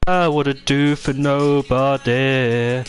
I wouldn't do for nobody.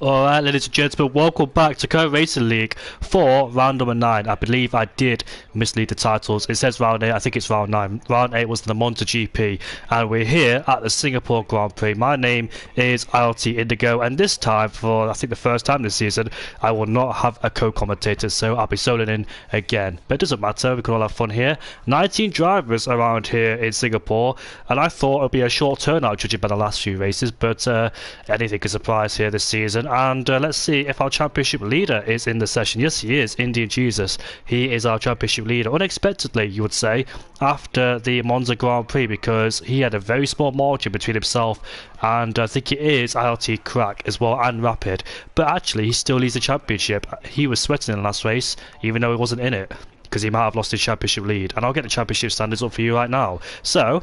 Alright, ladies and gentlemen, welcome back to Current Racing League for round number 9. I believe I did mislead the titles. It says round 8, I think it's round 9. Round 8 was the Monza GP, and we're here at the Singapore Grand Prix. My name is ILT Indigo, and this time, for I think the first time this season, I will not have a co-commentator, so I'll be soloing in again. But it doesn't matter, we can all have fun here. 19 drivers around here in Singapore, and I thought it would be a short turnout judging by the last few races, but anything is a surprise here this season. And let's see if our championship leader is in the session. Yes, he is. Indian Jesus. He is our championship leader. Unexpectedly, you would say, after the Monza Grand Prix, because he had a very small margin between himself and I think it is ILT Crack as well, and Rapid. But actually, he still leads the championship. He was sweating in the last race, even though he wasn't in it, because he might have lost his championship lead. And I'll get the championship standards up for you right now. So,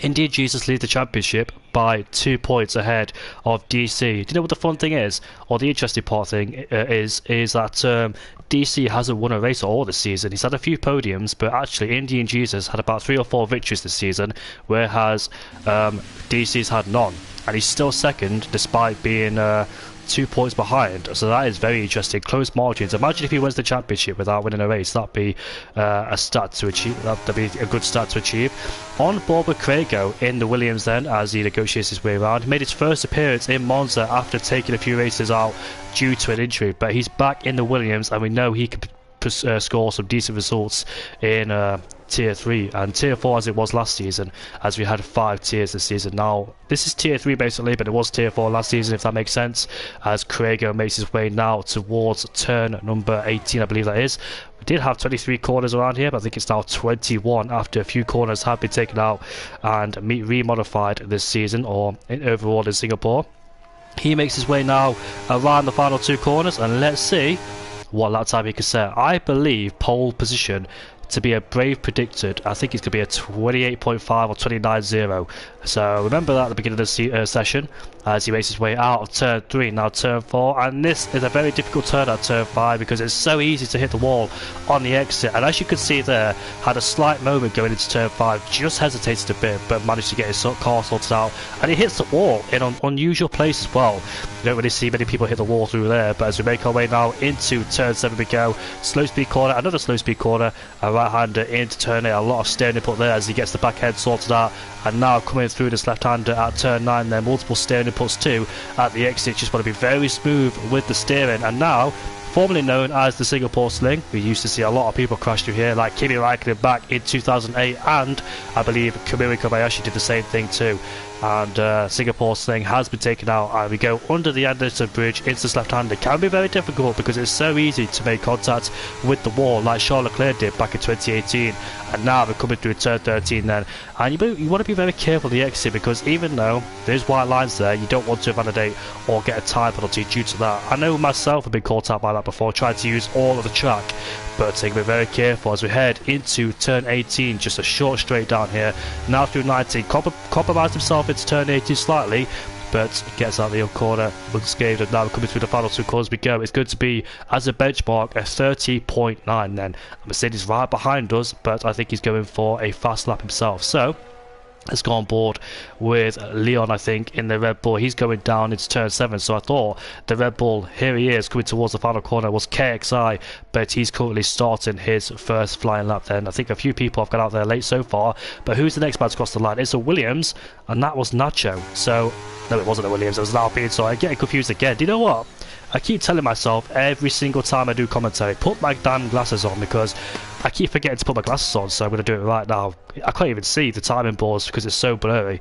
Indian Jesus leads the championship by 2 points ahead of DC. Do you know what the fun thing is, or the interesting part thing is that DC hasn't won a race at all this season. He's had a few podiums, but actually Indian Jesus had about 3 or 4 victories this season, whereas DC's had none, and he's still second despite being 2 points behind. So that is very interesting. Close margins. Imagine if he wins the championship without winning a race. That'd be a stat to achieve. That'd be a good stat to achieve. On board with Crago in the Williams then, as he negotiates his way around. He made his first appearance in Monza after taking a few races out due to an injury, but he's back in the Williams, and we know he can score some decent results in Tier 3 and Tier 4 as it was last season, as we had 5 tiers this season. Now this is Tier 3 basically, but it was Tier 4 last season, if that makes sense, as Crago makes his way now towards turn number 18, I believe that is. We did have 23 corners around here, but I think it's now 21 after a few corners have been taken out and remodified this season, or overall in Singapore. He makes his way now around the final 2 corners, and let's see what lap time he can set. I believe pole position to be a brave predicted. I think it's going to be a 28.5 or 29.0. So remember that at the beginning of the session, as he makes his way out of turn 3, now turn 4, and this is a very difficult turn at turn 5 because it's so easy to hit the wall on the exit. And as you can see there, had a slight moment going into turn 5, just hesitated a bit but managed to get his car sorted out, and he hits the wall in an unusual place as well. You don't really see many people hit the wall through there, but as we make our way now into turn 7 we go. Slow speed corner, another slow speed corner, a right-hander into turn 8, a lot of steering input there as he gets the back end sorted out, and now coming through this left-hander at turn 9 there, multiple steering inputs too at the exit. Just want to be very smooth with the steering. And now, formerly known as the Singapore Sling, we used to see a lot of people crash through here, like Kimi Raikkonen back in 2008, and I believe Kamui Kobayashi did the same thing too. And Singapore Sling has been taken out, and we go under the Anderson Bridge into this left-hander. It can be very difficult because it's so easy to make contact with the wall, like Charles Leclerc did back in 2018. And now we're coming through turn 13 then, and you want to be very careful of the exit, because even though there's white lines there, you don't want to invalidate or get a time penalty due to that. I know myself have been caught out by that before, trying to use all of the track, but take be very careful as we head into turn 18, just a short straight down here. Now through 19, compromised himself into turn 18 slightly, but gets out the corner unscathed, and now we're coming through the final 2 corners we go. It's going to be, as a benchmark, a 30.9 then. Mercedes right behind us, but I think he's going for a fast lap himself. So let's go on board with Leon, I think, in the Red Bull. He's going down into turn 7, so I thought the Red Bull, here he is, coming towards the final corner, was KXI, but he's currently starting his first flying lap then. I think a few people have got out there late so far, but who's the next man to cross the line? It's a Williams, and that was Nacho. So, no, it wasn't a Williams, it was an Alpine, so I'm getting confused again. Do you know what? I keep telling myself every single time I do commentary, put my damn glasses on, because I keep forgetting to put my glasses on, so I'm going to do it right now. I can't even see the timing boards because it's so blurry.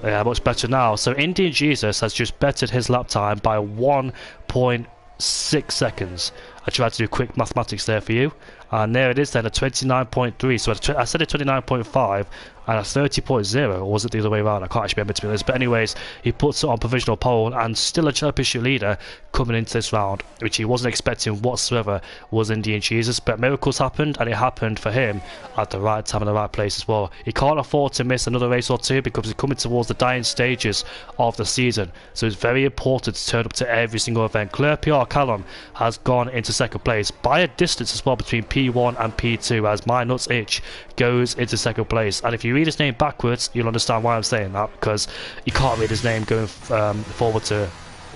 Yeah, much better now. So Indian Jesus has just bettered his lap time by 1.6 seconds. I tried to do quick mathematics there for you, and there it is then, a 29.3. So I said a 29.5 and a 30.0, or was it the other way around? I can't actually remember, to be honest. But anyways, he puts it on provisional pole, and still a championship leader coming into this round, which he wasn't expecting whatsoever, was Indian Jesus. But miracles happened, and it happened for him at the right time and the right place as well. He can't afford to miss another race or two because he's coming towards the dying stages of the season. So it's very important to turn up to every single event. Claire PR Callum has gone into second place by a distance as well between P1 and P2, as My Nuts Itch goes into second place. And if you read his name backwards, you'll understand why I'm saying that, because you can't read his name going forward to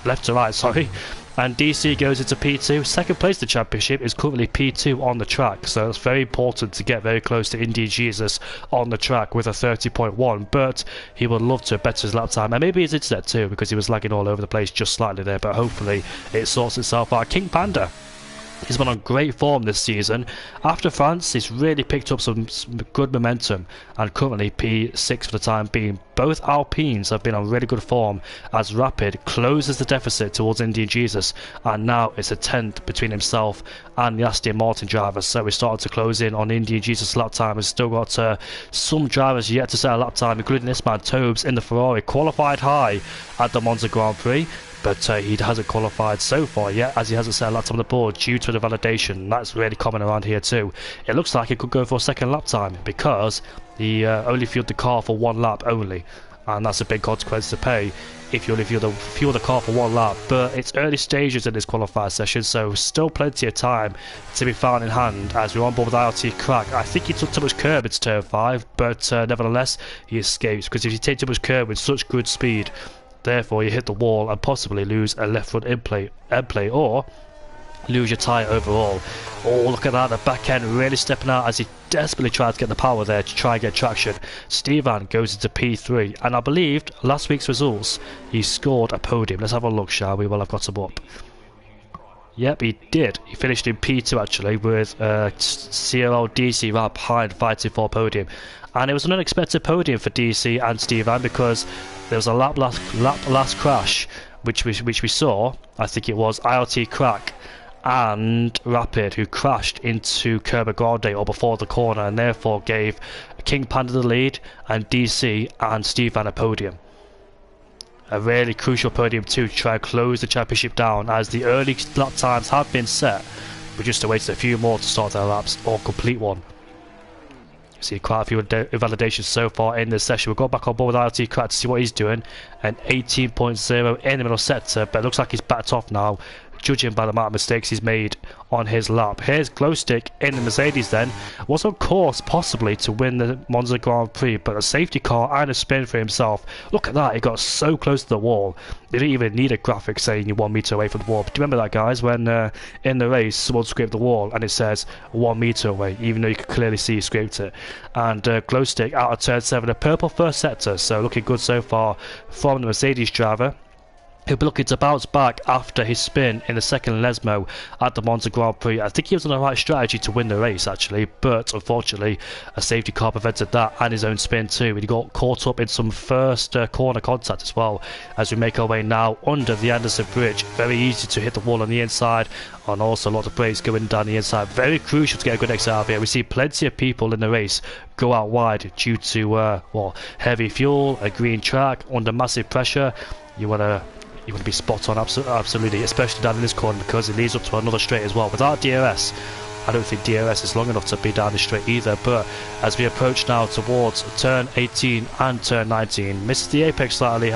left to right, sorry. And DC goes into P2. Second place in the championship is currently P2 on the track, so it's very important to get very close to Indian Jesus on the track with a 30.1, but he would love to better his lap time, and maybe his internet too, because he was lagging all over the place just slightly there, but hopefully it sorts itself out. King Panda, he's been on great form this season. After France, he's really picked up some good momentum, and currently P6 for the time being. Both Alpines have been on really good form as Rapid closes the deficit towards Indian Jesus, and now it's a 10th between himself and the Aston Martin driver. So we're starting to close in on Indian Jesus' lap time. We've still got some drivers yet to set a lap time, including this man Tobes in the Ferrari, qualified high at the Monza Grand Prix. But he hasn't qualified so far yet, as he hasn't set a lap time on the board due to the validation. That's really common around here too. It looks like he could go for a second lap time because he only fueled the car for one lap only, and that's a big consequence to pay if you only fuel the car for one lap. But it's early stages in this qualifier session, so still plenty of time to be found in hand as we're on board with IRT Crack. I think he took too much curb into turn 5, but nevertheless he escapes, because if you take too much curb with such good speed, therefore you hit the wall and possibly lose a left front end plate, or lose your tyre overall. Oh, look at that, the back end really stepping out as he desperately tried to get the power there to try and get traction. Stevan goes into P3, and I believed last week's results he scored a podium. Let's have a look, shall we, while I've got him up. Yep, he did. He finished in P2 actually, with CRL DC right behind, fighting for a podium. And it was an unexpected podium for DC and Stevan, because there was a lap last crash which we saw. I think it was IRT Crack and Rapid who crashed into Kerber Grande or before the corner, and therefore gave King Panda the lead and DC and Stevan a podium. A really crucial podium too, to try and close the championship down, as the early lap times have been set. We just awaited a few more to start their laps or complete one. See quite a few validations so far in this session. We'll go back on board with IRT Crack to see what he's doing. An 18.0 in the middle sector, but it looks like he's backed off now, judging by the amount of mistakes he's made on his lap. Here's Glowstick in the Mercedes then. Was on course possibly to win the Monza Grand Prix, but a safety car and a spin for himself. Look at that, he got so close to the wall. They didn't even need a graphic saying you're 1 meter away from the wall. But do you remember that, guys, when in the race someone scraped the wall and it says 1 meter away, even though you could clearly see he scraped it. And Glowstick out of turn 7, a purple first sector, so looking good so far from the Mercedes driver. He'll be looking to bounce back after his spin in the second Lesmo at the Monza Grand Prix. I think he was on the right strategy to win the race actually, but unfortunately a safety car prevented that, and his own spin too. He got caught up in some first corner contact as well, as we make our way now under the Anderson Bridge. Very easy to hit the wall on the inside, and also a lot of brakes going down the inside. Very crucial to get a good exit out of here. We see plenty of people in the race go out wide due to heavy fuel, a green track, under massive pressure. You want to be spot on, absolutely, especially down in this corner, because it leads up to another straight as well. Without DRS, I don't think DRS is long enough to be down this straight either. But as we approach now towards turn 18 and turn 19, missed the apex slightly.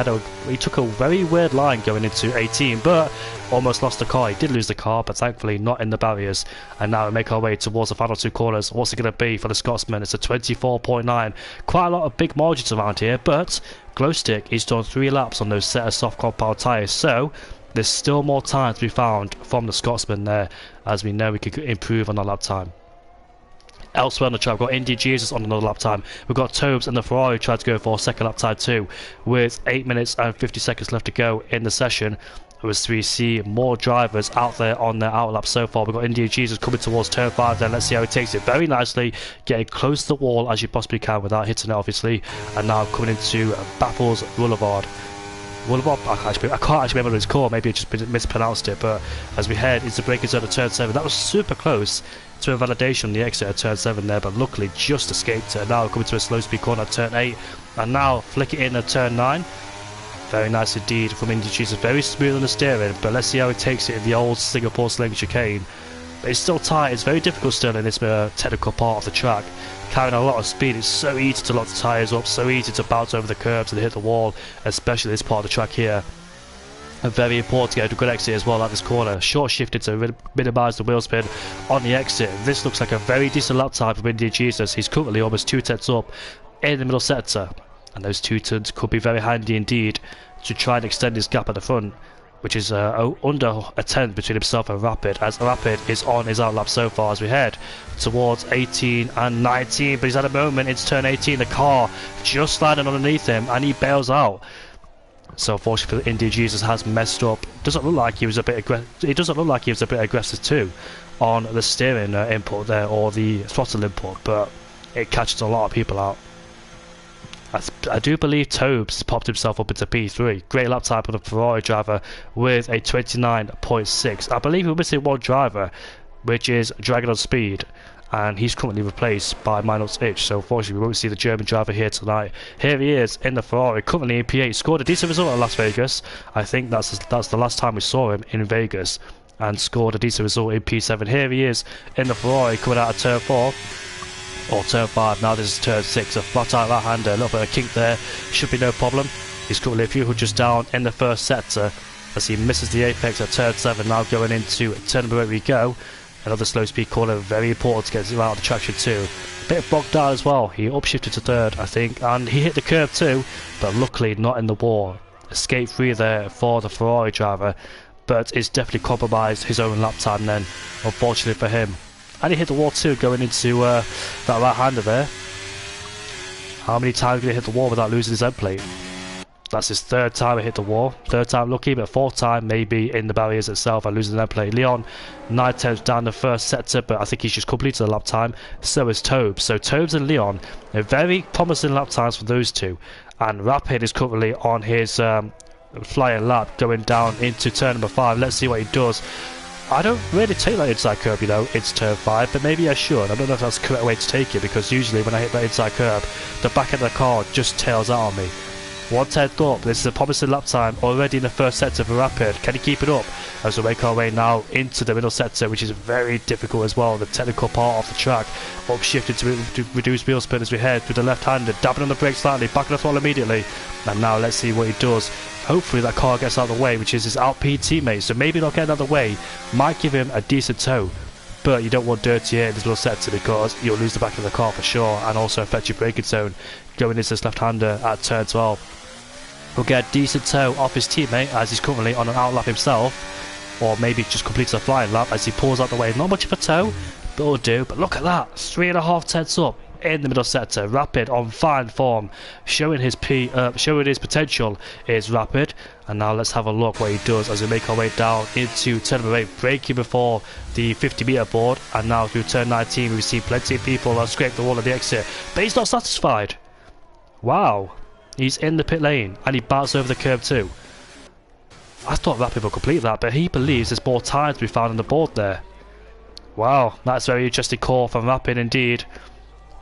He took a very weird line going into 18, but almost lost the car. He did lose the car, but thankfully not in the barriers. And now we make our way towards the final two corners. What's it going to be for the Scotsman? It's a 24.9. Quite a lot of big margins around here, but Glowstick, he's done 3 laps on those set of soft compound tyres, so there's still more time to be found from the Scotsman there, as we know we could improve on our lap time. Elsewhere on the track, we've got Indian Jesus on another lap time. We've got Tobes and the Ferrari trying to go for a second lap time too, with 8 minutes and 50 seconds left to go in the session. As we see more drivers out there on their outlap so far. We've got Indian Jesus coming towards turn 5 then. Let's see how he takes it. Very nicely, getting close to the wall as you possibly can without hitting it obviously. And now coming into Baffles Boulevard. I can't actually remember his core, maybe I just mispronounced it, but as we head into braking zone at turn 7, that was super close to a validation on the exit at turn 7 there, but luckily just escaped it. Now coming to a slow speed corner at turn 8, and now flick it in at turn 9. Very nice indeed from Indy Jesus, very smooth on the steering, but let's see how he takes it in the old Singapore sling chicane. But it's still tight, it's very difficult still in this technical part of the track. Carrying a lot of speed, it's so easy to lock the tyres up, so easy to bounce over the curbs and hit the wall, especially this part of the track here. And very important to get a good exit as well at this corner. Short shifted to minimise the wheel spin on the exit. This looks like a very decent lap time for Indy Jesus. He's currently almost 2 tenths up in the middle sector, and those 2 turns could be very handy indeed to try and extend his gap at the front, which is under a tenth between himself and Rapid, as Rapid is on his outlap so far as we head towards 18 and 19, but he's had a moment, it's turn 18, the car just sliding underneath him and he bails out. So unfortunately Indy Jesus has messed up. Doesn't look like he was a bit aggressive too on the steering input there, or the throttle input, but it catches a lot of people out. I do believe Tobes popped himself up into P3. Great lap time for the Ferrari driver with a 29.6. I believe we're missing one driver, which is Dragon on Speed, and he's currently replaced by Minus Itch, so unfortunately we won't see the German driver here tonight. Here he is in the Ferrari, currently in P8. Scored a decent result at Las Vegas. I think that's the last time we saw him in Vegas, and scored a decent result in P7. Here he is in the Ferrari coming out of turn 4. Or turn 5, now this is turn 6, a flat out right hander, a little bit of kink there, should be no problem. He's currently a few hundreds down in the first sector as he misses the apex at turn 7. Now going into turn number 8 we go. Another slow speed corner, very important to get him out of the traction too. A bit bogged down as well, he upshifted to 3rd I think, and he hit the curb too, but luckily not in the wall. Escape free there for the Ferrari driver, but it's definitely compromised his own lap time then, unfortunately for him. And he hit the wall too, going into that right-hander there. How many times did he hit the wall without losing his end plate? That's his 3rd time he hit the wall. 3rd time lucky, but 4th time maybe in the barriers itself and losing the end plate. Leon, 9 tenths down the first sector, but I think he's just completed the lap time. So is Tobes. So Tobes and Leon, they're very promising lap times for those two. And Rapid is currently on his flying lap, going down into turn number 5. Let's see what he does. I don't really take that inside curb, you know, it's turn 5, but maybe I should. I don't know if that's the correct way to take it, because usually when I hit that inside curb, the back end of the car just tails out on me. 1 tenth up, this is a promising lap time already in the first sector for Rapid. Can he keep it up? As we make our way now into the middle sector, which is very difficult as well, the technical part of the track. Upshifted to reduce wheel spin as we head through the left-hander, dabbing on the brakes slightly, back on the throttle immediately. And now let's see what he does. Hopefully that car gets out of the way, which is his out-P teammate, so maybe not getting out of the way might give him a decent tow. But you don't want dirty air in this little sector, because you'll lose the back of the car for sure, and also affect your braking zone going into this left-hander at turn 12. He'll get a decent tow off his teammate as he's currently on an outlap himself, or maybe just completes a flying lap as he pulls out the way. Not much of a tow, but it'll do. But look at that, 3.5 tenths up in the middle sector. Rapid on fine form, showing his potential is Rapid. And now let's have a look what he does as we make our way down into turn number 8, braking before the 50-meter board. And now through turn 19 we see plenty of people that scrape the wall of the exit, but he's not satisfied. Wow, he's in the pit lane and he bounced over the curb too. I thought Rapid would complete that, but he believes there's more time to be found on the board there. Wow, that's a very interesting call from Rapid indeed.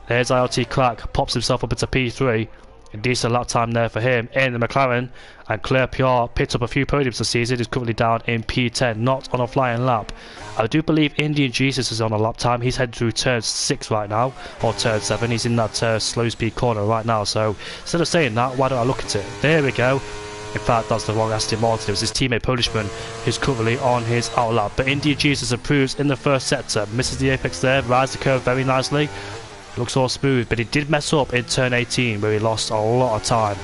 There's ILT Crack, pops himself up into P3. A decent lap time there for him in the McLaren. And Claire PR picked up a few podiums this season. He's currently down in P10, not on a flying lap. I do believe Indian Jesus is on a lap time. He's heading through turn 6 right now, or turn 7. He's in that slow speed corner right now. So instead of saying that, why don't I look at it? There we go. In fact, that's the wrong Aston Martin. It was his teammate Polishman who's currently on his outlap. But Indian Jesus improves in the first sector. Misses the apex there, rides the curve very nicely. Looks all smooth, but he did mess up in turn 18 where he lost a lot of time.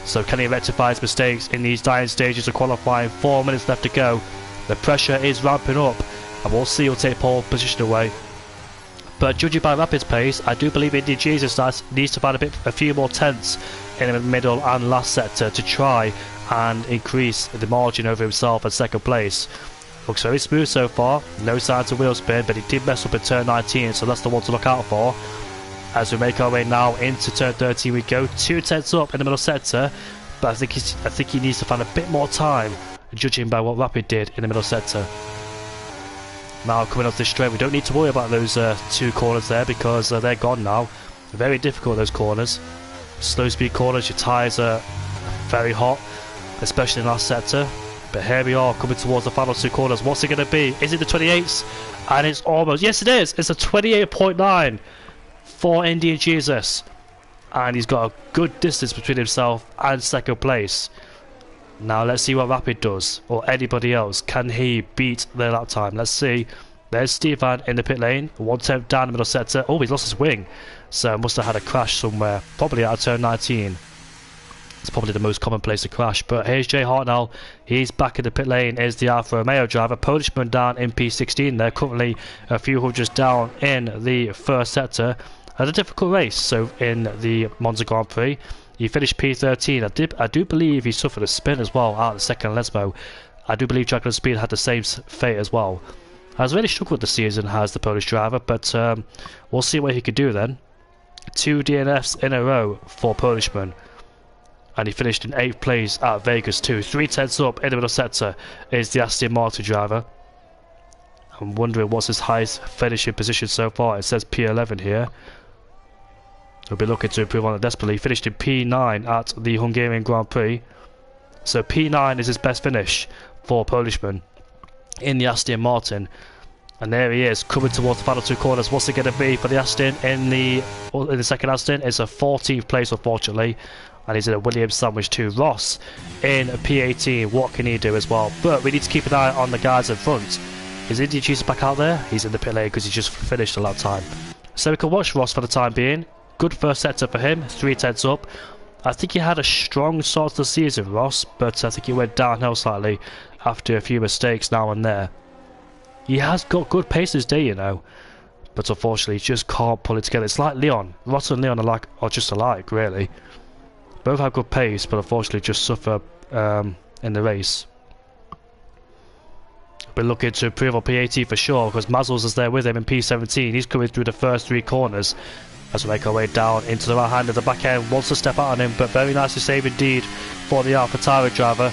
So can he rectify his mistakes in these dying stages of qualifying? 4 minutes left to go. The pressure is ramping up, and we'll see he'll take pole position away. But judging by Rapid's pace, I do believe Indian Jesus needs to find a few more tenths in the middle and last sector to try and increase the margin over himself at second place. Looks very smooth so far, no signs of wheel spin, but he did mess up in turn 19, so that's the one to look out for. As we make our way now into turn 13, we go 2 tenths up in the middle sector, but I think he needs to find a bit more time, judging by what Rapid did in the middle sector. Now coming off this straight, we don't need to worry about those 2 corners there because they're gone now. Very difficult, those corners. Slow speed corners, your tyres are very hot, especially in last sector. But here we are coming towards the final 2 corners. What's it going to be? Is it the 28s? And it's almost, yes it is, it's a 28.9 for Indian Jesus. And he's got a good distance between himself and second place. Now let's see what Rapid does, or anybody else. Can he beat their lap time? Let's see. There's Stefan in the pit lane, 1/10 down the middle sector. Oh, he's lost his wing, so must have had a crash somewhere, probably out of turn 19. It's probably the most common place to crash. But here's Jay Hartnell, he's back in the pit lane. Is the Alfa Romeo driver. Polishman down in P16 there, currently a few hundreds down in the first sector. Had a difficult race, so in the Monza Grand Prix. He finished P13. I do believe he suffered a spin as well out of the second Lesmo. I do believe Dragon Speed had the same fate as well. Has really struggled this season, has the Polish driver, but we'll see what he could do then. 2 DNFs in a row for Polishman. And he finished in 8th place at Vegas too. 3/10 up in the middle sector is the Aston Martin driver. I'm wondering what's his highest finishing position so far. It says P11 here. He'll be looking to improve on it desperately. He finished in P9 at the Hungarian Grand Prix. So P9 is his best finish for Polishman in the Aston Martin. And there he is, coming towards the final 2 corners. What's it going to be for the Aston in the second Aston? It's a 14th place, unfortunately. And he's in a Williams sandwich too. Ross in P18. What can he do as well? But we need to keep an eye on the guys in front. Is Indian Jesus back out there? He's in the pit lane because he just finished a lap time. So we can watch Ross for the time being. Good first sector for him, 3/10 up. I think he had a strong start to the season, Ross, but I think he went downhill slightly after a few mistakes now and there. He has got good pace this day, you know, but unfortunately he just can't pull it together. It's like Leon. Ross and Leon are just alike, really. Both have good pace, but unfortunately just suffer in the race. We're looking to improve on P18 for sure, because Mazzles is there with him in P17. He's coming through the first 3 corners. As we make our way down into the right hand of the back end, wants to step out on him, but very nicely saved indeed for the AlphaTauri driver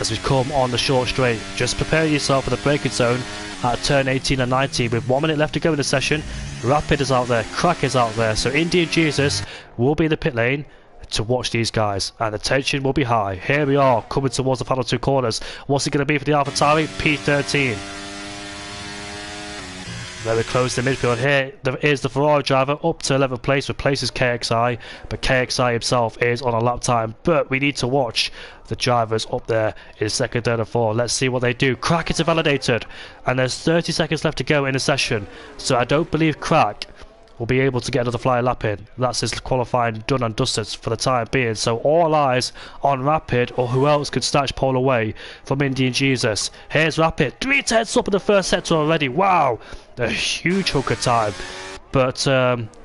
as we come on the short straight. Just prepare yourself for the braking zone at turn 18 and 19 with 1 minute left to go in the session. Rapid is out there, Crack is out there, so Indian Jesus will be in the pit lane to watch these guys, and the tension will be high. Here we are, coming towards the final 2 corners. What's it going to be for the AlphaTauri? P13. Very close to midfield here. There is the Ferrari driver up to 11th place, replaces KXI, but KXI himself is on a lap time. But we need to watch the drivers up there in 2nd, 3rd and 4th. Let's see what they do. Crack is validated, and there's 30 seconds left to go in the session, so I don't believe Crack will be able to get another fly lap in. That's his qualifying done and dusted for the time being. So all eyes on Rapid, or who else could snatch pole away from Indian Jesus. Here's Rapid, 3/10 up in the first sector already. Wow, a huge hooker time. But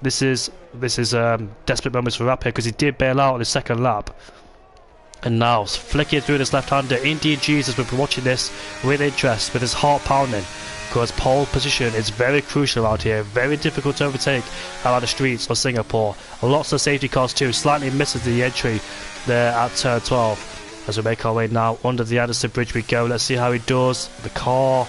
this is desperate moments for Rapid, because he did bail out on his second lap. And now flicking through this left-hander. Indian Jesus will be watching this with interest, with his heart pounding, because pole position is very crucial around here. Very difficult to overtake around the streets of Singapore. Lots of safety cars too. Slightly misses the entry there at turn 12. As we make our way now under the Anderson Bridge we go. Let's see how he does. The car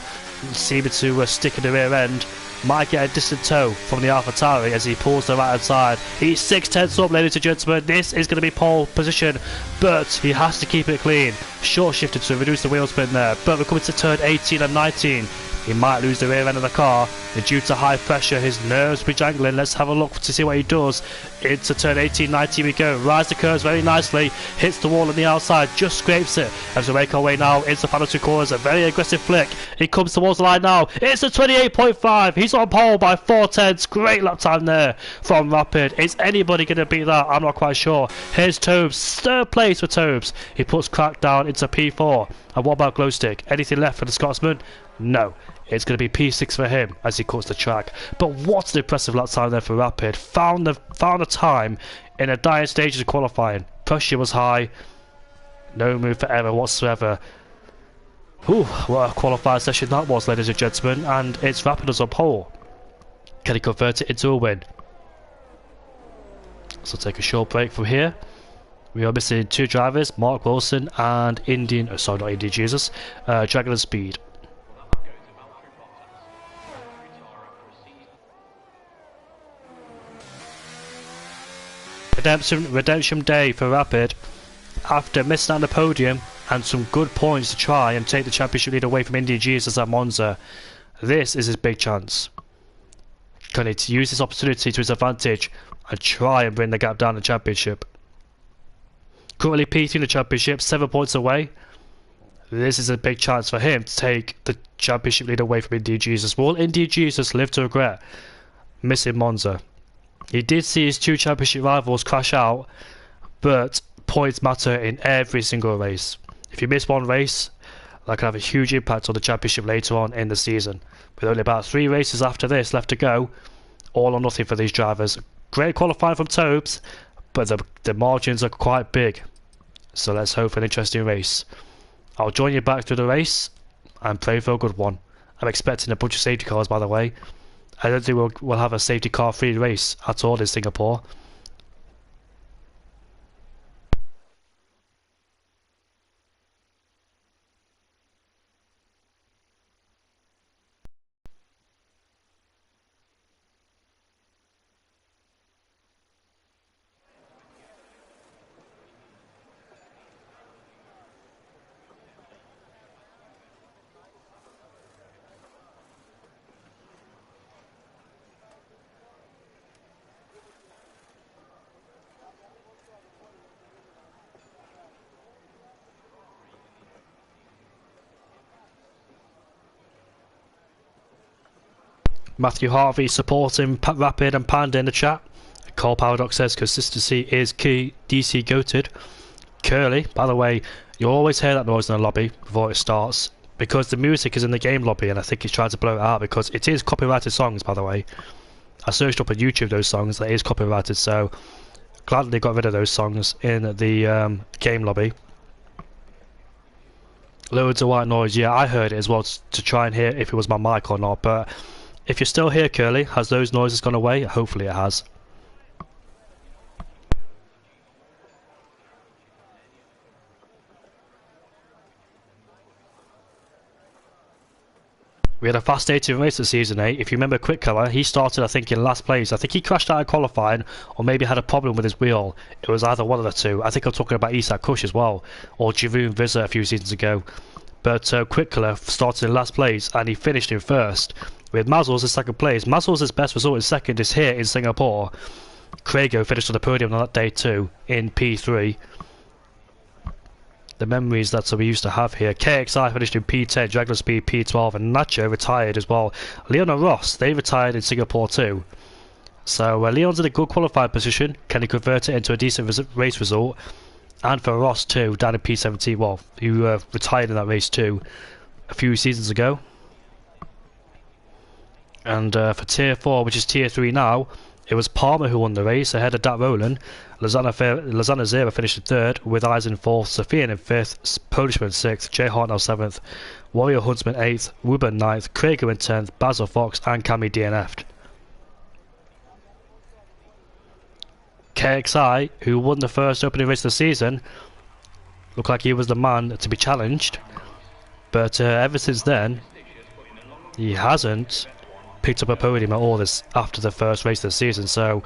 seeming to stick in the rear end. Might get a distant tow from the AlphaTauri as he pulls the right hand side. He's 6/10 up, ladies and gentlemen. This is going to be pole position, but he has to keep it clean. Short shifted to reduce the wheel spin there, but we're coming to turn 18 and 19. He might lose the rear end of the car, and due to high pressure his nerves will be jangling. Let's have a look to see what he does. Into turn 18, 19 we go. Rise the curves very nicely, hits the wall on the outside, just scrapes it. As we make our way now into the final 2 corners, a very aggressive flick. He comes towards the line now. It's a 28.5. He's on pole by 4/10. Great lap time there from Rapid. Is anybody going to beat that? I'm not quite sure. Here's Tobes, 3rd place for Tobes. He puts Crack down into P4. And what about Glowstick? Anything left for the Scotsman? No. It's going to be P6 for him as he cuts the track. But what an impressive lap time there for Rapid. Found the time in a dire stage of qualifying. Pressure was high. No room for error whatsoever. Whew, what a qualifying session that was, ladies and gentlemen. And it's Rapid as on pole. Can he convert it into a win? So take a short break from here. We are missing 2 drivers, Mark Wilson and Indian, sorry, not Indian Jesus, Dragon Speed. Redemption day for Rapid. After missing out on the podium and some good points to try and take the championship lead away from Indian Jesus at Monza, this is his big chance. Can he use this opportunity to his advantage and try and bring the gap down the championship? Currently P3 in the championship, 7 points away. This is a big chance for him to take the championship lead away from Indian Jesus. Will Indian Jesus live to regret missing Monza? He did see his 2 championship rivals crash out, but points matter in every single race. If you miss one race, that can have a huge impact on the championship later on in the season. With only about 3 races after this left to go, all or nothing for these drivers. Great qualifying from Tobes, but the margins are quite big. So let's hope for an interesting race. I'll join you back through the race and pray for a good one. I'm expecting a bunch of safety cars, by the way. I don't think we'll have a safety car free race at all in Singapore. Matthew Harvey supporting Rapid and Panda in the chat. Cole Paradox says consistency is key, DC goated. Curly, by the way, you'll always hear that noise in the lobby before it starts, because the music is in the game lobby and I think he's trying to blow it out because it is copyrighted songs, by the way. I searched up on YouTube those songs, that is copyrighted, so glad they got rid of those songs in the game lobby. Loads of white noise, yeah, I heard it as well to try and hear if it was my mic or not, but if you're still here, Curly, has those noises gone away? Hopefully it has. We had a fast 18 race at Season 8. If you remember Quick Color, he started, I think, in last place. I think he crashed out of qualifying or maybe had a problem with his wheel. It was either one of the two. I think I'm talking about Isak Kush as well, or Jeroen Visser a few seasons ago. But Quick Color started in last place and he finished in first, with Mazel's in second place. Mazel's best result in second is here in Singapore. Craigo finished on the podium on that day too, in P3. The memories that we used to have here. KXI finished in P10, Dragon Speed P12, and Nacho retired as well. Leon and Ross, they retired in Singapore too. So Leon's in a good qualifying position. Can he convert it into a decent race result? And for Ross too, down in P17, well, who retired in that race too a few seasons ago. And for Tier 4, which is Tier 3 now, it was Palmer who won the race ahead of Dat Roland. Lozana Zera finished in 3rd, with Eisen in 4th, Sofian in 5th, Polishman 6th, Jay Hartnell 7th, Warrior Huntsman 8th, Ruben 9th, Craigo in 10th, Basil Fox and Cammy DNF'd. KXI, who won the first opening race of the season, looked like he was the man to be challenged, but ever since then, he hasn't picked up a podium at all this after the first race of the season. So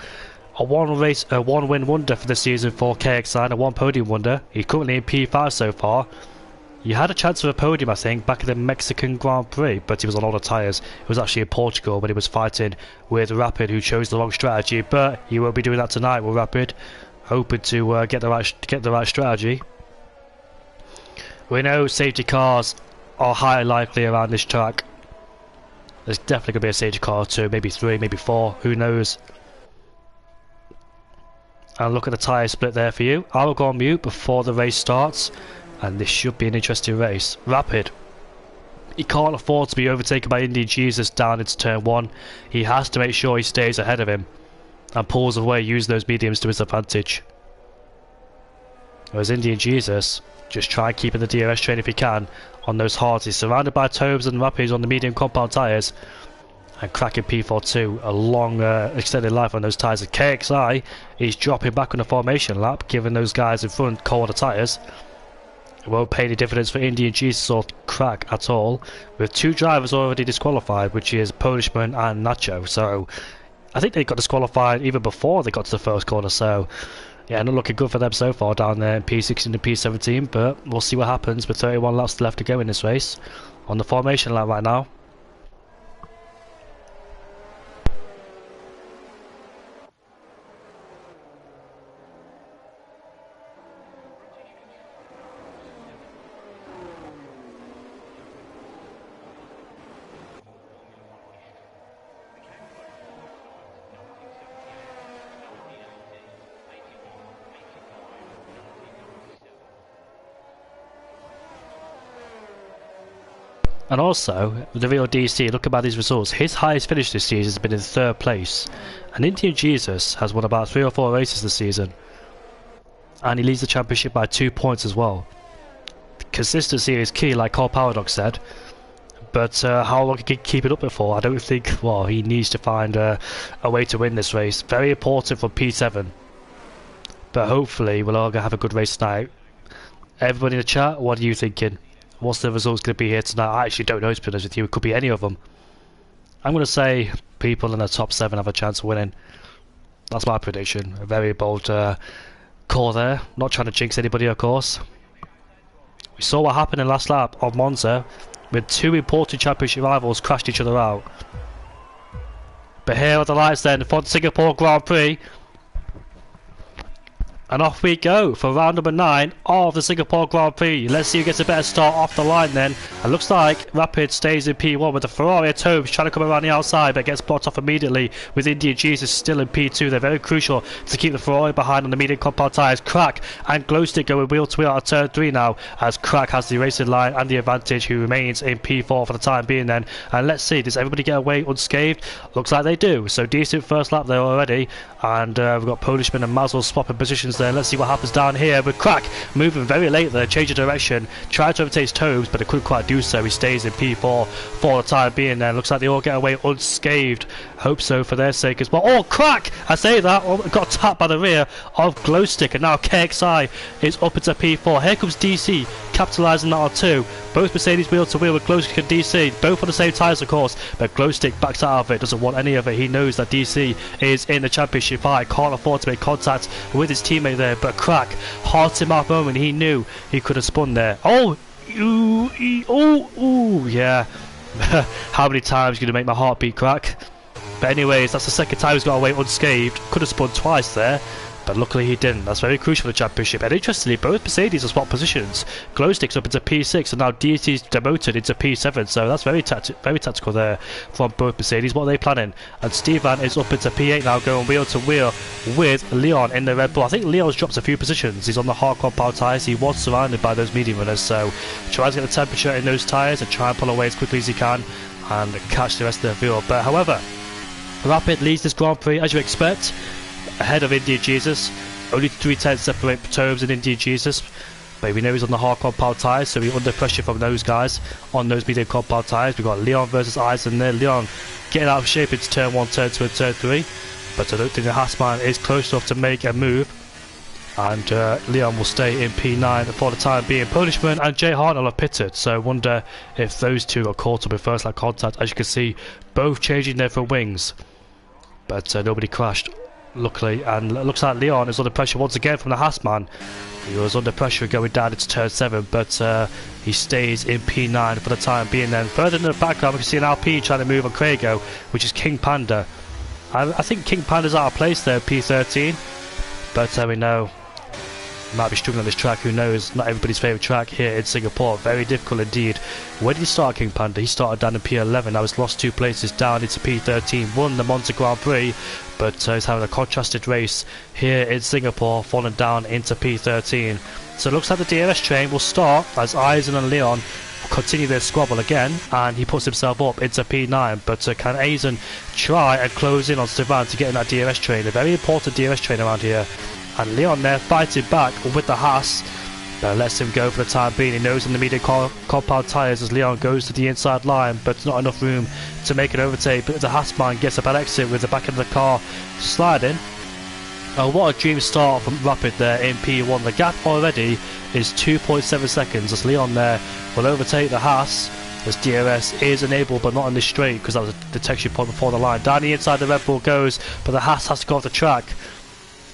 a one win wonder for the season for KXI and a 1 podium wonder. He's currently in P5 so far. He had a chance for a podium, I think, back in the Mexican Grand Prix, but he was on older tyres. It was actually in Portugal when he was fighting with Rapid, who chose the wrong strategy, but he won't be doing that tonight with Rapid, hoping to get the right strategy. We know safety cars are highly likely around this track. There's definitely going to be a safety car or 2, maybe 3, maybe 4, who knows. And look at the tyre split there for you. I will go on mute before the race starts, and this should be an interesting race. Rapid, he can't afford to be overtaken by Indian Jesus down into turn 1. He has to make sure he stays ahead of him and pulls away, using those mediums to his advantage. Whereas Indian Jesus, just try and keep in the DRS train if he can on those hards. He's surrounded by Tobes and Rapids on the medium compound tyres. And cracking P42, a long extended life on those tyres. And KXI is dropping back on the formation lap, giving those guys in front colder tyres. It won't pay any dividends for Indian Jesus or Crack at all, with 2 drivers already disqualified, which is Polishman and Nacho. So I think they got disqualified even before they got to the first corner. So yeah, not looking good for them so far down there in P16 and P17, but we'll see what happens with 31 laps left to go in this race on the formation lap right now. And also, the real DC, look about these results. His highest finish this season has been in 3rd place. And Indian Jesus has won about 3 or 4 races this season. And he leads the championship by 2 points as well. Consistency is key, like Carl Paradox said. But how long he can keep it up for, I don't think. Well, he needs to find a way to win this race. Very important for P7. But hopefully, we'll all have a good race tonight. Everybody in the chat, what are you thinking? What's the results going to be here tonight? I actually don't know, to be honest with you. It could be any of them. I'm going to say people in the top 7 have a chance of winning. That's my prediction. A very bold call there. Not trying to jinx anybody, of course. We saw what happened in last lap of Monza, with 2 important championship rivals crashed each other out. But here are the lights then for the Singapore Grand Prix. And off we go for round number 9 of the Singapore Grand Prix. Let's see who gets a better start off the line then. It looks like Rapid stays in P1 with the Ferrari at Tobes trying to come around the outside, but gets blocked off immediately with Indian Jesus still in P2. They're very crucial to keep the Ferrari behind on the medium compound tyres. Crack and Glowstick going wheel to wheel out of turn 3 now, as Crack has the racing line and the advantage, who remains in P4 for the time being then. And let's see, does everybody get away unscathed? Looks like they do. So decent first lap there already. And we've got Polishman and Mazel swapping positions there. Let's see what happens down here with Crack moving very late there, changing direction, trying to overtake Tobes, but it couldn't quite do so. He stays in P4 for the time being there. Looks like they all get away unscathed. Hope so for their sake as well. Oh, Crack! I say that, got tapped by the rear of Glowstick, and now KXI is up into P4. Here comes DC, capitalising that on 2. Both Mercedes wheel to wheel with Glowstick and DC, both on the same tyres of course, but Glowstick backs out of it, doesn't want any of it. He knows that DC is in the championship fight, can't afford to make contact with his teammate there, but Crack, heart in mouth moment, he knew he could have spun there. Oh, yeah. How many times are you going to make my heart beat, Crack? But anyways, that's the second time he's got away unscathed. Could have spun twice there, but luckily he didn't. That's very crucial for the championship. And interestingly, both Mercedes have swapped positions. Glowstick's up into P6 and now DC's demoted into P7, so that's very tactical there from both Mercedes. What are they planning? And Stevan is up into P8 now, going wheel to wheel with Leon in the Red Bull. I think Leon's dropped a few positions. He's on the hard compound tyres. He was surrounded by those medium runners, so tries to get the temperature in those tyres and try and pull away as quickly as he can and catch the rest of the field. But however, Rapid leads this Grand Prix as you expect, ahead of Indian Jesus. Only 3/10 separate Tobes and Indian Jesus, but we know he's on the hard compound tyres, so we're under pressure from those guys on those medium compound tyres. We've got Leon versus Eisen there. Leon getting out of shape into turn 1, turn 2 and turn 3, but I don't think the Haasman is close enough to make a move, and Leon will stay in P9 for the time being. Polishman and Jay Hartnell have pitted, so I wonder if those two got caught up in first lap contact. As you can see, both changing their front wings, but nobody crashed, luckily. And it looks like Leon is under pressure once again from the Haasman. He was under pressure going down into turn 7, but he stays in P9 for the time being. Then further in the background we can see an Alpine trying to move on Craigo, which is King Panda. I think King Panda's out of place there, P13, but we know he might be struggling on this track. Who knows? Not everybody's favourite track here in Singapore. Very difficult indeed. Where did he start, King Panda? He started down in P11. Now he's lost 2 places down into P13. Won the Monza Grand Prix, but he's having a contrasted race here in Singapore, falling down into P13. So it looks like the DRS train will start as Eisen and Leon continue their squabble again, and he puts himself up into P9. But can Eisen try and close in on Stevan to get in that DRS train? A very important DRS train around here. And Leon there fighting back with the Haas. But lets him go for the time being. He knows in the medium compound tyres as Leon goes to the inside line, but not enough room to make an overtake. But the Haasman gets a bad exit with the back of the car sliding. Oh, what a dream start from Rapid there in P1. The gap already is 2.7 seconds as Leon there will overtake the Haas as DRS is enabled but not in this straight because that was a detection point before the line. Down the inside the Red Bull goes, but the Haas has to go off the track.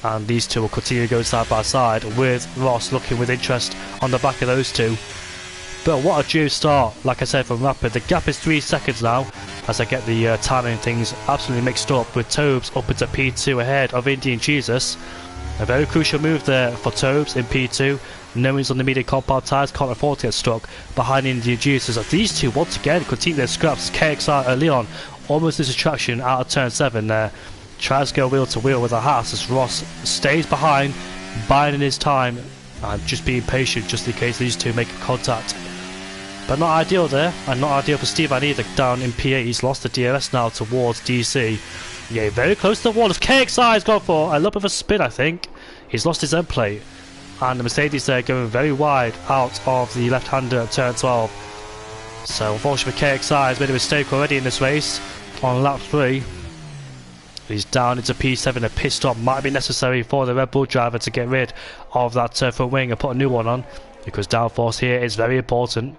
And these two will continue to go side by side with Ross looking with interest on the back of those two. But what a due start, like I said, from Rapid. The gap is 3 seconds now as I get the timing things absolutely mixed up with Tobes up into P2 ahead of Indian Jesus. A very crucial move there for Tobes in P2. Knowing he's on the medium compound tyres, can't afford to get stuck behind Indian Jesus. As these two once again continue their scraps. KXI Leon almost loses traction out of turn 7 there. Tries to go wheel to wheel with a Haas as Ross stays behind, biding his time and just being patient just in case these two make contact. But not ideal there, and not ideal for Stevan either down in P8. He's lost the DRS now towards DC. Yeah, very close to the wall as KXI has gone for a little bit of a spin, I think. He's lost his end plate. And the Mercedes there going very wide out of the left-hander at turn 12. So unfortunately for KXI has made a mistake already in this race on lap 3. He's down into P7. A pit stop might be necessary for the Red Bull driver to get rid of that front wing and put a new one on, because downforce here is very important,